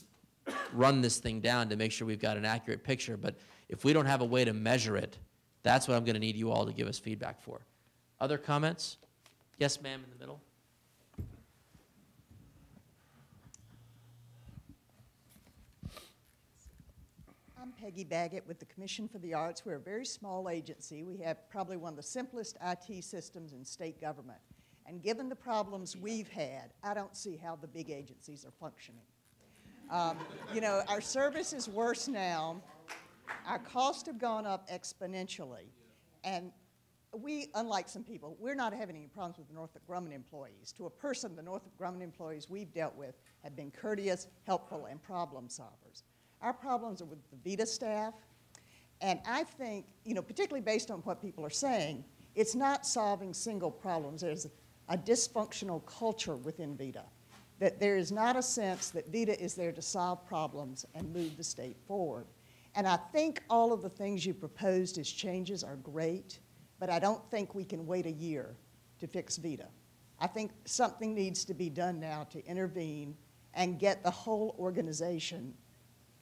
run this thing down to make sure we've got an accurate picture. But if we don't have a way to measure it, that's what I'm going to need you all to give us feedback for. Other comments? Yes, ma'am, in the middle. I'm Peggy Baggett with the Commission for the Arts. We're a very small agency. We have probably one of the simplest IT systems in state government. And given the problems we've had, I don't see how the big agencies are functioning. You know, our service is worse now. Our costs have gone up exponentially. And we, unlike some people, we're not having any problems with the Northrop Grumman employees. To a person, the Northrop Grumman employees we've dealt with have been courteous, helpful, and problem solvers. Our problems are with the VITA staff. And I think, you know, particularly based on what people are saying, it's not solving single problems. There's a dysfunctional culture within VITA, that there is not a sense that VITA is there to solve problems and move the state forward. And I think all of the things you proposed as changes are great, but I don't think we can wait a year to fix VITA. I think something needs to be done now to intervene and get the whole organization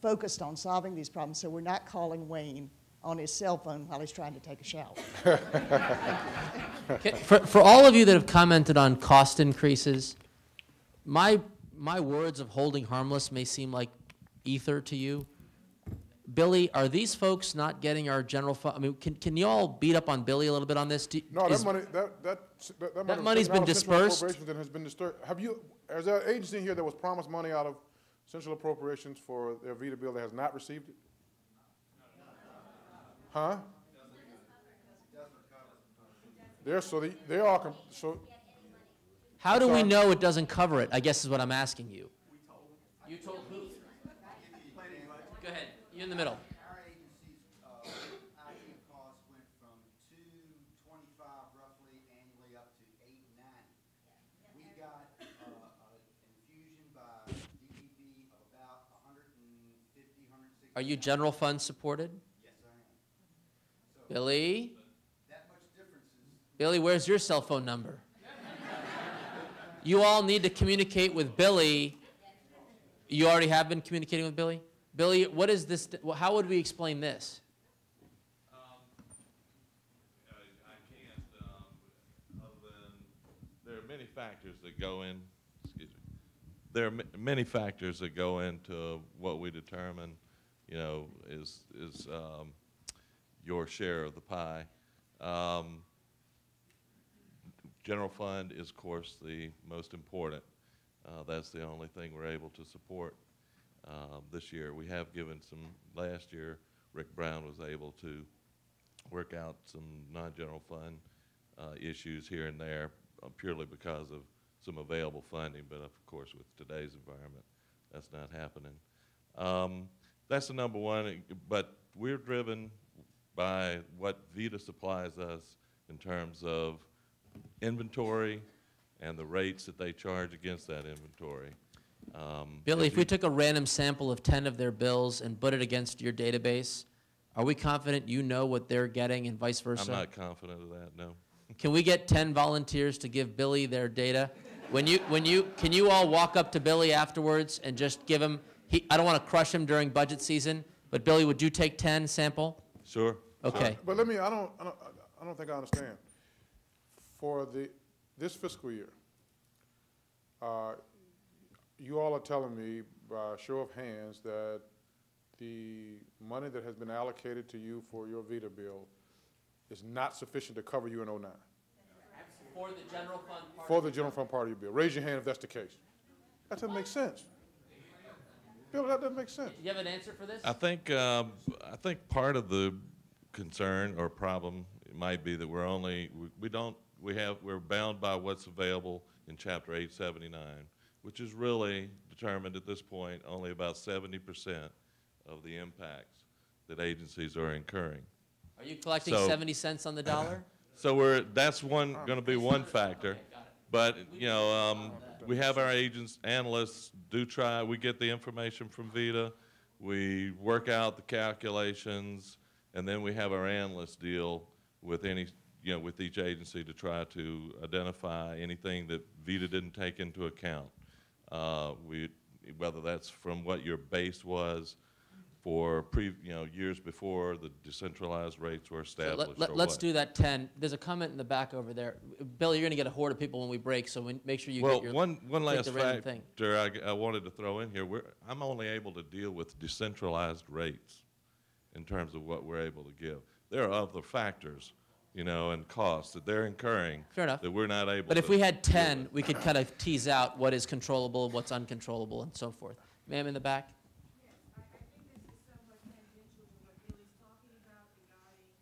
focused on solving these problems so we're not calling Wayne on his cell phone while he's trying to take a shower. For all of you that have commented on cost increases, my words of holding harmless may seem like ether to you. Billy, are these folks not getting our general fund? I mean, can you all beat up on Billy a little bit on this? No, that money's been dispersed? That has been disturbed. Is there an agency here that was promised money out of central appropriations for their VITA bill that has not received it? Huh? How do we know it doesn't cover it, I guess is what I'm asking you. You told who? Go ahead, you in the middle. Our agency's IT costs went from $225 roughly annually up to $890. We got an infusion by DPP of about $150, $160. Are you general fund supported? Yes, I am. So Billy? that much difference is. Billy, where's your cell phone number? You all need to communicate with Billy. You already have been communicating with Billy? Billy, what is this? How would we explain this? I can't, other than there are many factors that go in, excuse me, there are many factors that go into what we determine, you know, is your share of the pie. General fund is, of course, the most important. That's the only thing we're able to support this year. We have given some, last year, Rick Brown was able to work out some non-general fund issues here and there purely because of some available funding, but of course with today's environment, that's not happening. That's the number one, but we're driven by what VITA supplies us in terms of inventory and the rates that they charge against that inventory. Billy, if we took a random sample of 10 of their bills and put it against your database, are we confident you know what they're getting and vice versa? I'm not confident of that, no. Can we get 10 volunteers to give Billy their data? Can you all walk up to Billy afterwards and just give him, I don't want to crush him during budget season, but Billy, would you take 10 sample? Sure. Okay. But let me, I don't think I understand. For this fiscal year, you all are telling me by show of hands that the money that has been allocated to you for your VITA bill is not sufficient to cover you in 09. For the general fund part. For the general fund part of your bill. Raise your hand if that's the case. That doesn't make sense. Bill, that doesn't make sense. Do you have an answer for this? I think part of the concern or problem might be that we're bound by what's available in Chapter 879, which is really determined at this point only about 70% of the impacts that agencies are incurring. Are you collecting 70 cents on the dollar? So that's going to be one factor. But, you know, we have our analysts do try, we get the information from VITA, we work out the calculations, and then we have our analysts deal with with each agency to try to identify anything that VITA didn't take into account. Whether that's from what your base was for years before the decentralized rates were established. So let's do that 10. There's a comment in the back over there. Billy, you're going to get a horde of people when we break, so make sure you get your one last random thing. factor I wanted to throw in here. I'm only able to deal with decentralized rates in terms of what we're able to give. There are other factors, you know, and costs that they're incurring. Fair enough. That we're not able to. But if we had deal 10, with. we could kind of tease out what is controllable, what's uncontrollable, and so forth. Ma'am in the back? Yes, I think this is somewhat tangential to what Billy's talking about regarding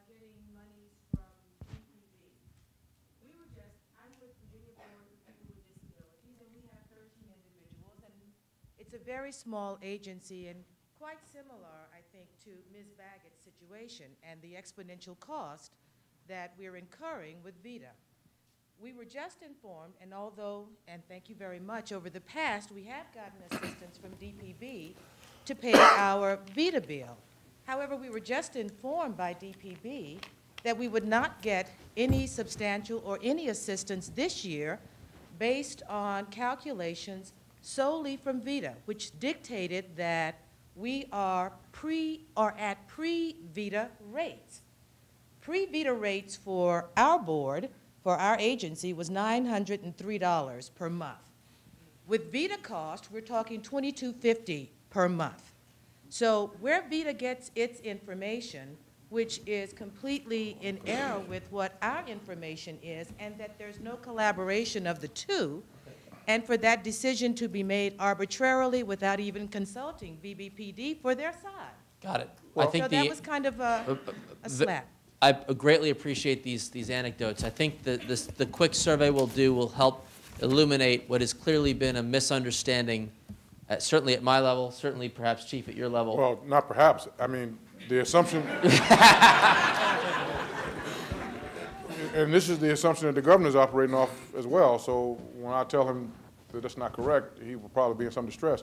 getting monies from DPV. I'm with Virginia Board for People with Disabilities, and we have 13 individuals, and it's a very small agency and quite similar, I think, to Ms. Baggett's situation and the exponential cost that we're incurring with VITA. We were just informed, and thank you very much, over the past, we have gotten assistance from DPB to pay our VITA bill. However, we were just informed by DPB that we would not get any substantial or any assistance this year based on calculations solely from VITA, which dictated that we are at pre-VITA rates. Pre-VITA rates for our board, for our agency, was $903 per month. With VITA cost, we're talking $22.50 per month. So where VITA gets its information, which is completely in error with what our information is, and that there's no collaboration of the two, and for that decision to be made arbitrarily without even consulting BBPD for their side. Got it. So that was kind of a slap. I greatly appreciate these anecdotes. I think the quick survey we'll do will help illuminate what has clearly been a misunderstanding, certainly at my level, certainly perhaps, Chief, at your level. Well, not perhaps. I mean, the assumption, and this is the assumption that the governor's operating off as well. So when I tell him that that's not correct, he will probably be in some distress.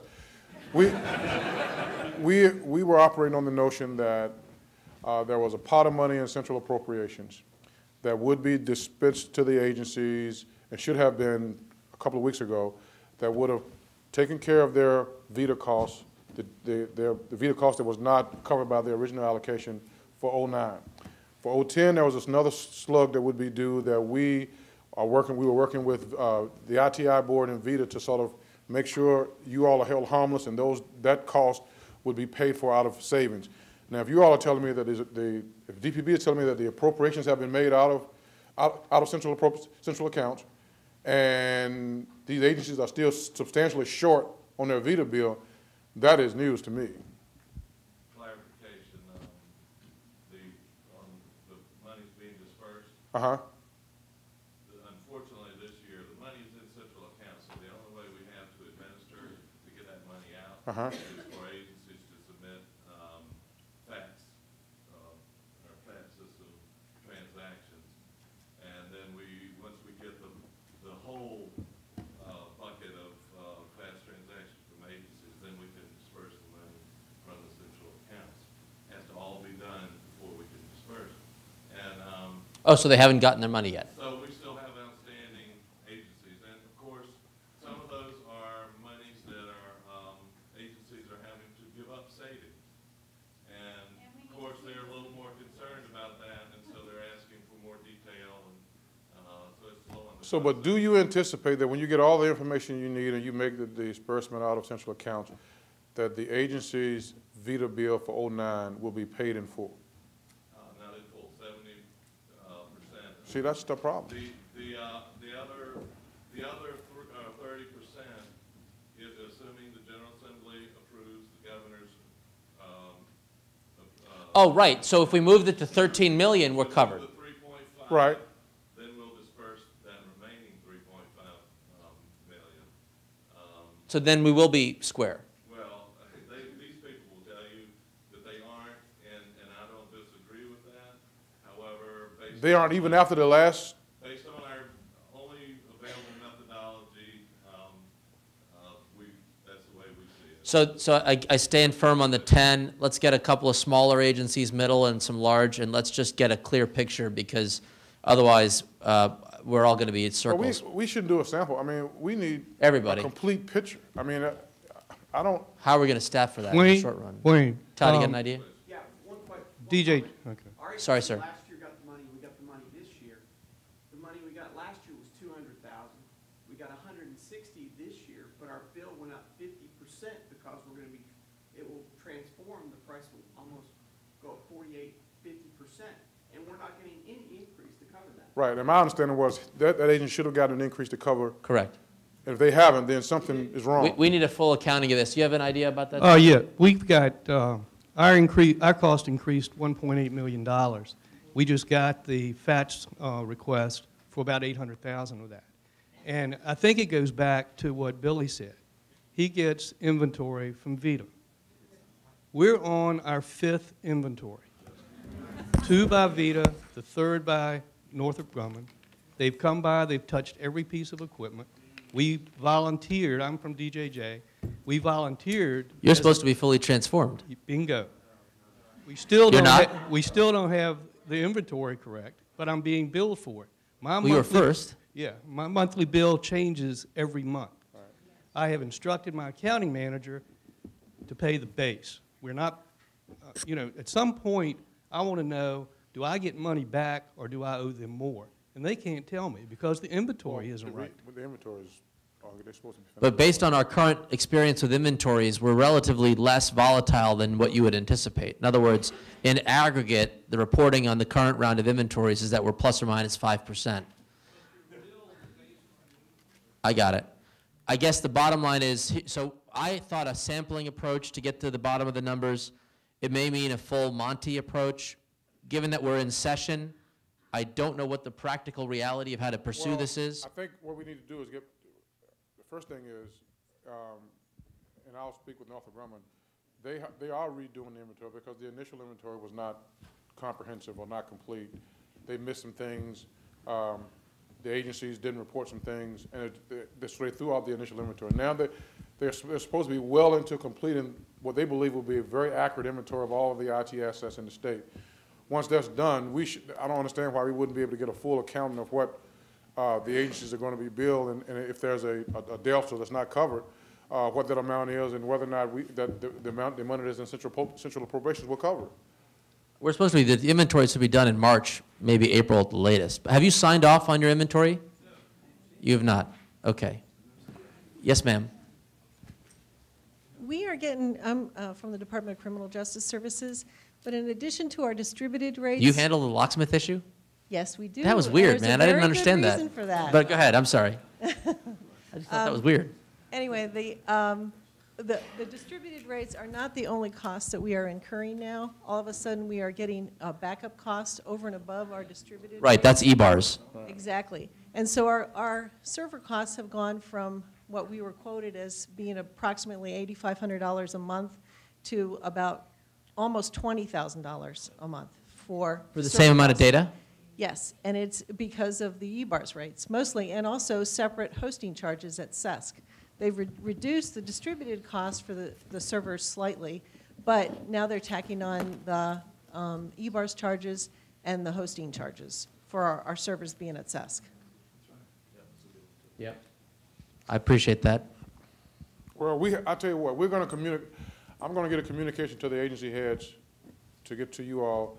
We were operating on the notion that there was a pot of money in central appropriations that would be dispatched to the agencies and should have been a couple of weeks ago, that would have taken care of their VITA costs, the VITA cost that was not covered by the original allocation for '09. For '10, there was another slug that would be due that we were working with the ITI board and VITA to sort of make sure you all are held harmless, and that cost would be paid for out of savings. Now, if you all are telling me that if DPB is telling me that the appropriations have been made out of central accounts, and these agencies are still substantially short on their VITA bill, that is news to me. Clarification, on the monies being dispersed. Unfortunately, this year, the money is in central accounts, so the only way we have to administer to get that money out is for agencies to submit fax, our fax system transactions, and then once we get the whole bucket of fax transactions from agencies, then we can disperse the money from the central accounts. It has to all be done before we can disperse. And Oh, so they haven't gotten their money yet? so we still have outstanding agencies, and of course, some of those are monies that agencies are having to give up savings. And of course, they're a little more concerned about that, and so they're asking for more detail, and so it's slow on the. So, but do you anticipate that when you get all the information you need and you make the disbursement out of central accounts, that the agency's VITA bill for '09 will be paid in full? Not in full, 70%. See, that's the problem. The other 30% is assuming the General Assembly approves the governor's. Oh, right. So if we moved it to 13 million, we're covered. The 3.5. Right. Then we'll disperse that remaining 3.5 million. So then we will be square. Well, these people will tell you that they aren't, and I don't disagree with that. However, They aren't even after the last. based on our only available methodology, that's the way we see it. So I stand firm on the 10. Let's get a couple of smaller agencies, middle, and some large, and let's just get a clear picture, because otherwise we're all going to be in circles. We should do a sample. I mean, we need Everybody. a complete picture. I mean, I don't. How are we going to staff for that in the short run? Wayne. Todd, you got an idea? Yeah, one question. DJ. Okay. Our Sorry, agency sir. Last year got the money, we got the money this year. The money we got last year was 200,000. We got 160 this year, but our bill went up 50% because it will transform, the price will almost go up 48, 50%. And we're not getting Right, and my understanding was that agent should have gotten an increase to cover. Correct. And if they haven't, then something is wrong. We need a full accounting of this. Do you have an idea about that? Oh, yeah. We've got, our cost increased $1.8 million. We just got the FATS request for about $800,000 of that. And I think it goes back to what Billy said. He gets inventory from VITA. We're on our 5th inventory. 2 by VITA, the 3rd by Northrop Grumman. They've come by, they've touched every piece of equipment. We volunteered, I'm from DJJ, we volunteered. You're supposed to be fully transformed. Bingo. We still You're don't not? we still don't have the inventory correct, but I'm being billed for it. We were first. Yeah, my monthly bill changes every month. I have instructed my accounting manager to pay the base. We're not, you know, at some point, I want to know, do I get money back or do I owe them more? And they can't tell me because the inventory isn't right. But the inventory is, they're supposed to be finished. But based on our current experience with inventories, we're relatively less volatile than what you would anticipate. In other words, in aggregate, the reporting on the current round of inventories is that we're plus or minus 5%. I got it. I guess the bottom line is, so I thought a sampling approach to get to the bottom of the numbers, it may mean a full Monty approach. Given that we're in session, I don't know what the practical reality of how to pursue this is. I think what we need to do is get, the first thing is, and I'll speak with Northrop Grumman, they are redoing the inventory because the initial inventory was not comprehensive or not complete. They missed some things. The agencies didn't report some things, and they threw out the initial inventory. Now they're supposed to be well into completing what they believe will be a very accurate inventory of all of the IT assets in the state. Once that's done, I don't understand why we wouldn't be able to get a full accounting of what the agencies are going to be billed, and if there's a delta that's not covered, what that amount is, and whether or not the money that's in central appropriations will cover it. We're supposed to be, the inventory should be done in March, maybe April at the latest. Have you signed off on your inventory? No. You have not? Okay. Yes, ma'am. We are getting, I'm from the Department of Criminal Justice Services, but in addition to our distributed rates. You handle the locksmith issue? Yes, we do. That was weird, There's man. a I didn't very understand good that. reason for that. But go ahead, I'm sorry. I just thought that was weird. Anyway, the distributed rates are not the only costs that we are incurring now. All of a sudden, we are getting backup costs over and above our distributed. Right, that's E-bars. Exactly. And so our server costs have gone from what we were quoted as being approximately $8,500 a month to about almost $20,000 a month for the server same amount of costs. data? Yes, and it's because of the E-bars rates mostly, and also separate hosting charges at CESC. They've reduced the distributed cost for the servers slightly, but now they're tacking on the E-bars charges and the hosting charges for our servers being at CESC. Yep. I appreciate that. Well, I tell you what, we're going to communicate. I'm going to get a communication to the agency heads to get to you all.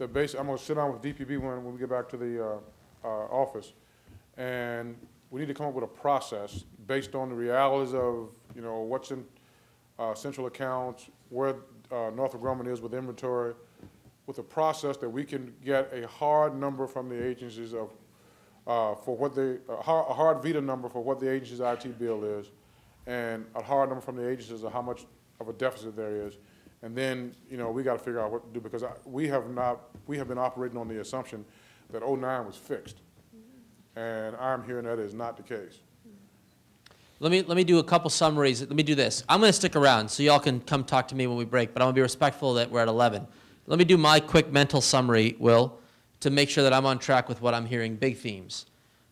I'm going to sit down with DPB when we get back to the office, and we need to come up with a process based on the realities of, you know, what's in central accounts, where Northrop Grumman is with inventory, with a process that we can get a hard number from the agencies of for what a hard VITA number for what the agency's IT bill is, and a hard number from the agencies of how much of a deficit there is. And then, you know, we got to figure out what to do, because we have been operating on the assumption that 09 was fixed. And I'm hearing that is not the case. Let me do a couple summaries. Let me do this. I'm going to stick around so y'all can come talk to me when we break, but I'm going to be respectful that we're at 11. Let me do my quick mental summary, Will, to make sure that I'm on track with what I'm hearing. Big themes.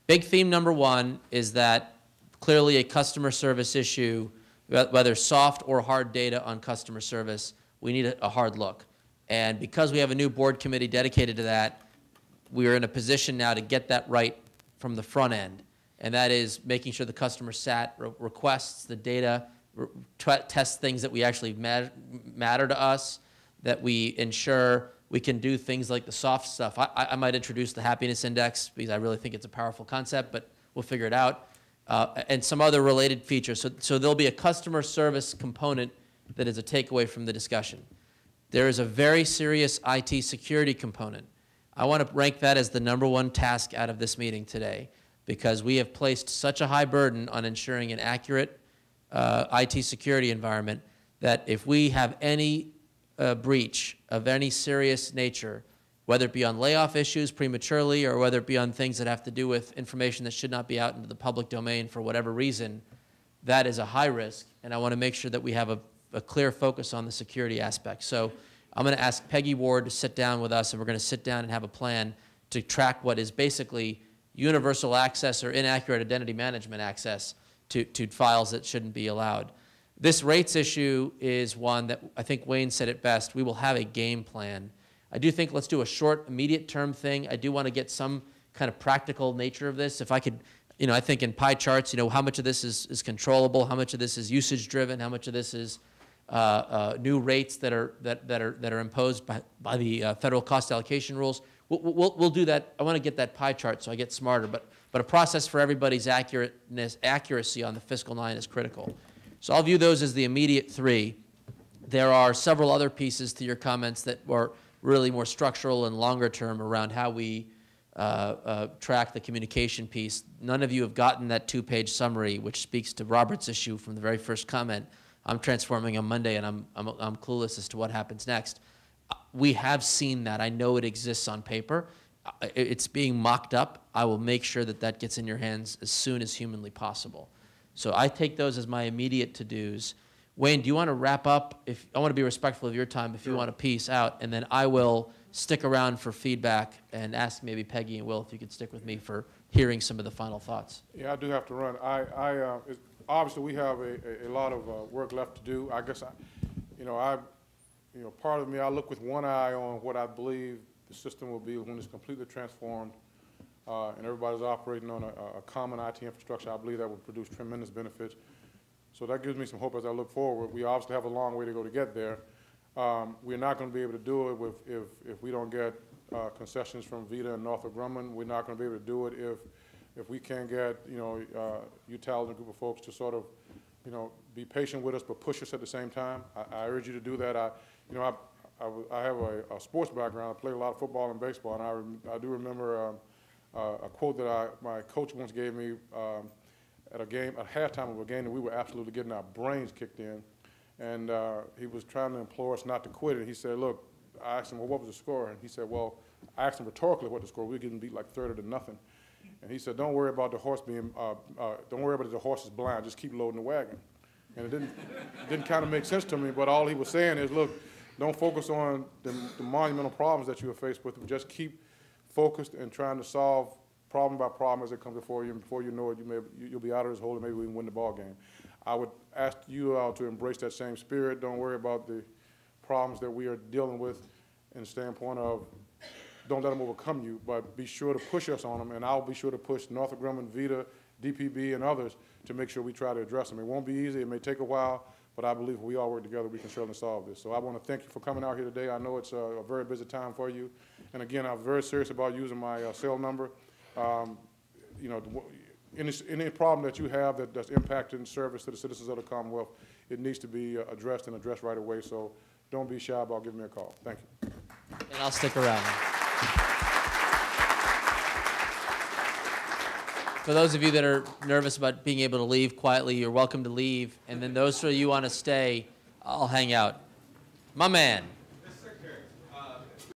Big theme number one is that clearly a customer service issue, whether soft or hard data on customer service, we need a hard look. And because we have a new board committee dedicated to that, we are in a position now to get that right from the front end. And that is making sure the customer sat requests the data, test things that we actually matter to us, that we ensure we can do things like the soft stuff. I might introduce the happiness index because I really think it's a powerful concept, but we'll figure it out. And some other related features. So there'll be a customer service component that is a takeaway from the discussion. There is a very serious IT security component. I want to rank that as the #1 task out of this meeting today, because we have placed such a high burden on ensuring an accurate IT security environment that if we have any breach of any serious nature, whether it be on layoff issues prematurely or whether it be on things that have to do with information that should not be out into the public domain for whatever reason, that is a high risk, and I want to make sure that we have a clear focus on the security aspect. So I'm going to ask Peggy Ward to sit down with us, and we're going to sit down and have a plan to track what is basically universal access or inaccurate identity management access to files that shouldn't be allowed. This rates issue is one that I think Wayne said it best. We will have a game plan. I do think let's do a short, immediate term thing. I do want to get some kind of practical nature of this. If I could, I think in pie charts, how much of this is controllable, how much of this is usage driven, how much of this is new rates that are imposed by the federal cost allocation rules. We'll do that. I want to get that pie chart so I get smarter. But a process for everybody's accuracy on the fiscal 9 is critical. So I'll view those as the immediate 3. There are several other pieces to your comments that were really more structural and longer term around how we track the communication piece. None of you have gotten that 2-page summary, which speaks to Robert's issue from the very first comment. I'm transforming on Monday, and I'm clueless as to what happens next. We have seen that. I know it exists on paper. It's being mocked up. I will make sure that that gets in your hands as soon as humanly possible. So I take those as my immediate to-dos. Wayne, do you want to wrap up? I want to be respectful of your time if you want to piece out, and then I will stick around for feedback and ask maybe Peggy and Will if you could stick with me for hearing some of the final thoughts. Yeah, I do have to run. Obviously, we have a lot of work left to do. I guess, part of me, I look with one eye on what I believe the system will be when it's completely transformed and everybody's operating on a common IT infrastructure. I believe that will produce tremendous benefits. So that gives me some hope as I look forward. We obviously have a long way to go to get there. We're not going to be able to do it if we don't get concessions from VITA and Northrop Grumman. We're not going to be able to do it if we can't get, you talented group of folks to sort of, be patient with us but push us at the same time. I urge you to do that. I have a sports background. I played a lot of football and baseball, and I do remember a quote that my coach once gave me at halftime of a game that we were absolutely getting our brains kicked in, and he was trying to implore us not to quit. And he said, "Look," I asked him, "Well, what was the score?" And he said, "Well," I asked him rhetorically what the score. We were getting beat like 30-0. And he said, "Don't worry about the horse being, don't worry about the horse is blind. Just keep loading the wagon." And it didn't kind of make sense to me. But all he was saying is, look, don't focus on the monumental problems that you are faced with. Just keep focused and trying to solve problem by problem as it comes before you. And before you know it, you'll be out of this hole and maybe we can win the ball game. I would ask you all to embrace that same spirit. Don't worry about the problems that we are dealing with in the standpoint of don't let them overcome you, but be sure to push us on them, and I'll be sure to push Northrop Grumman, VITA, DPB, and others to make sure we try to address them. It won't be easy. It may take a while, but I believe if we all work together, we can certainly solve this. So I want to thank you for coming out here today. I know it's a very busy time for you. And again, I'm very serious about using my cell number. Any problem that you have that's impacting service to the citizens of the Commonwealth, it needs to be addressed and addressed right away. So don't be shy about giving me a call. Thank you. And I'll stick around. For those of you that are nervous about being able to leave quietly, you're welcome to leave. And then those of you who want to stay, I'll hang out. My man.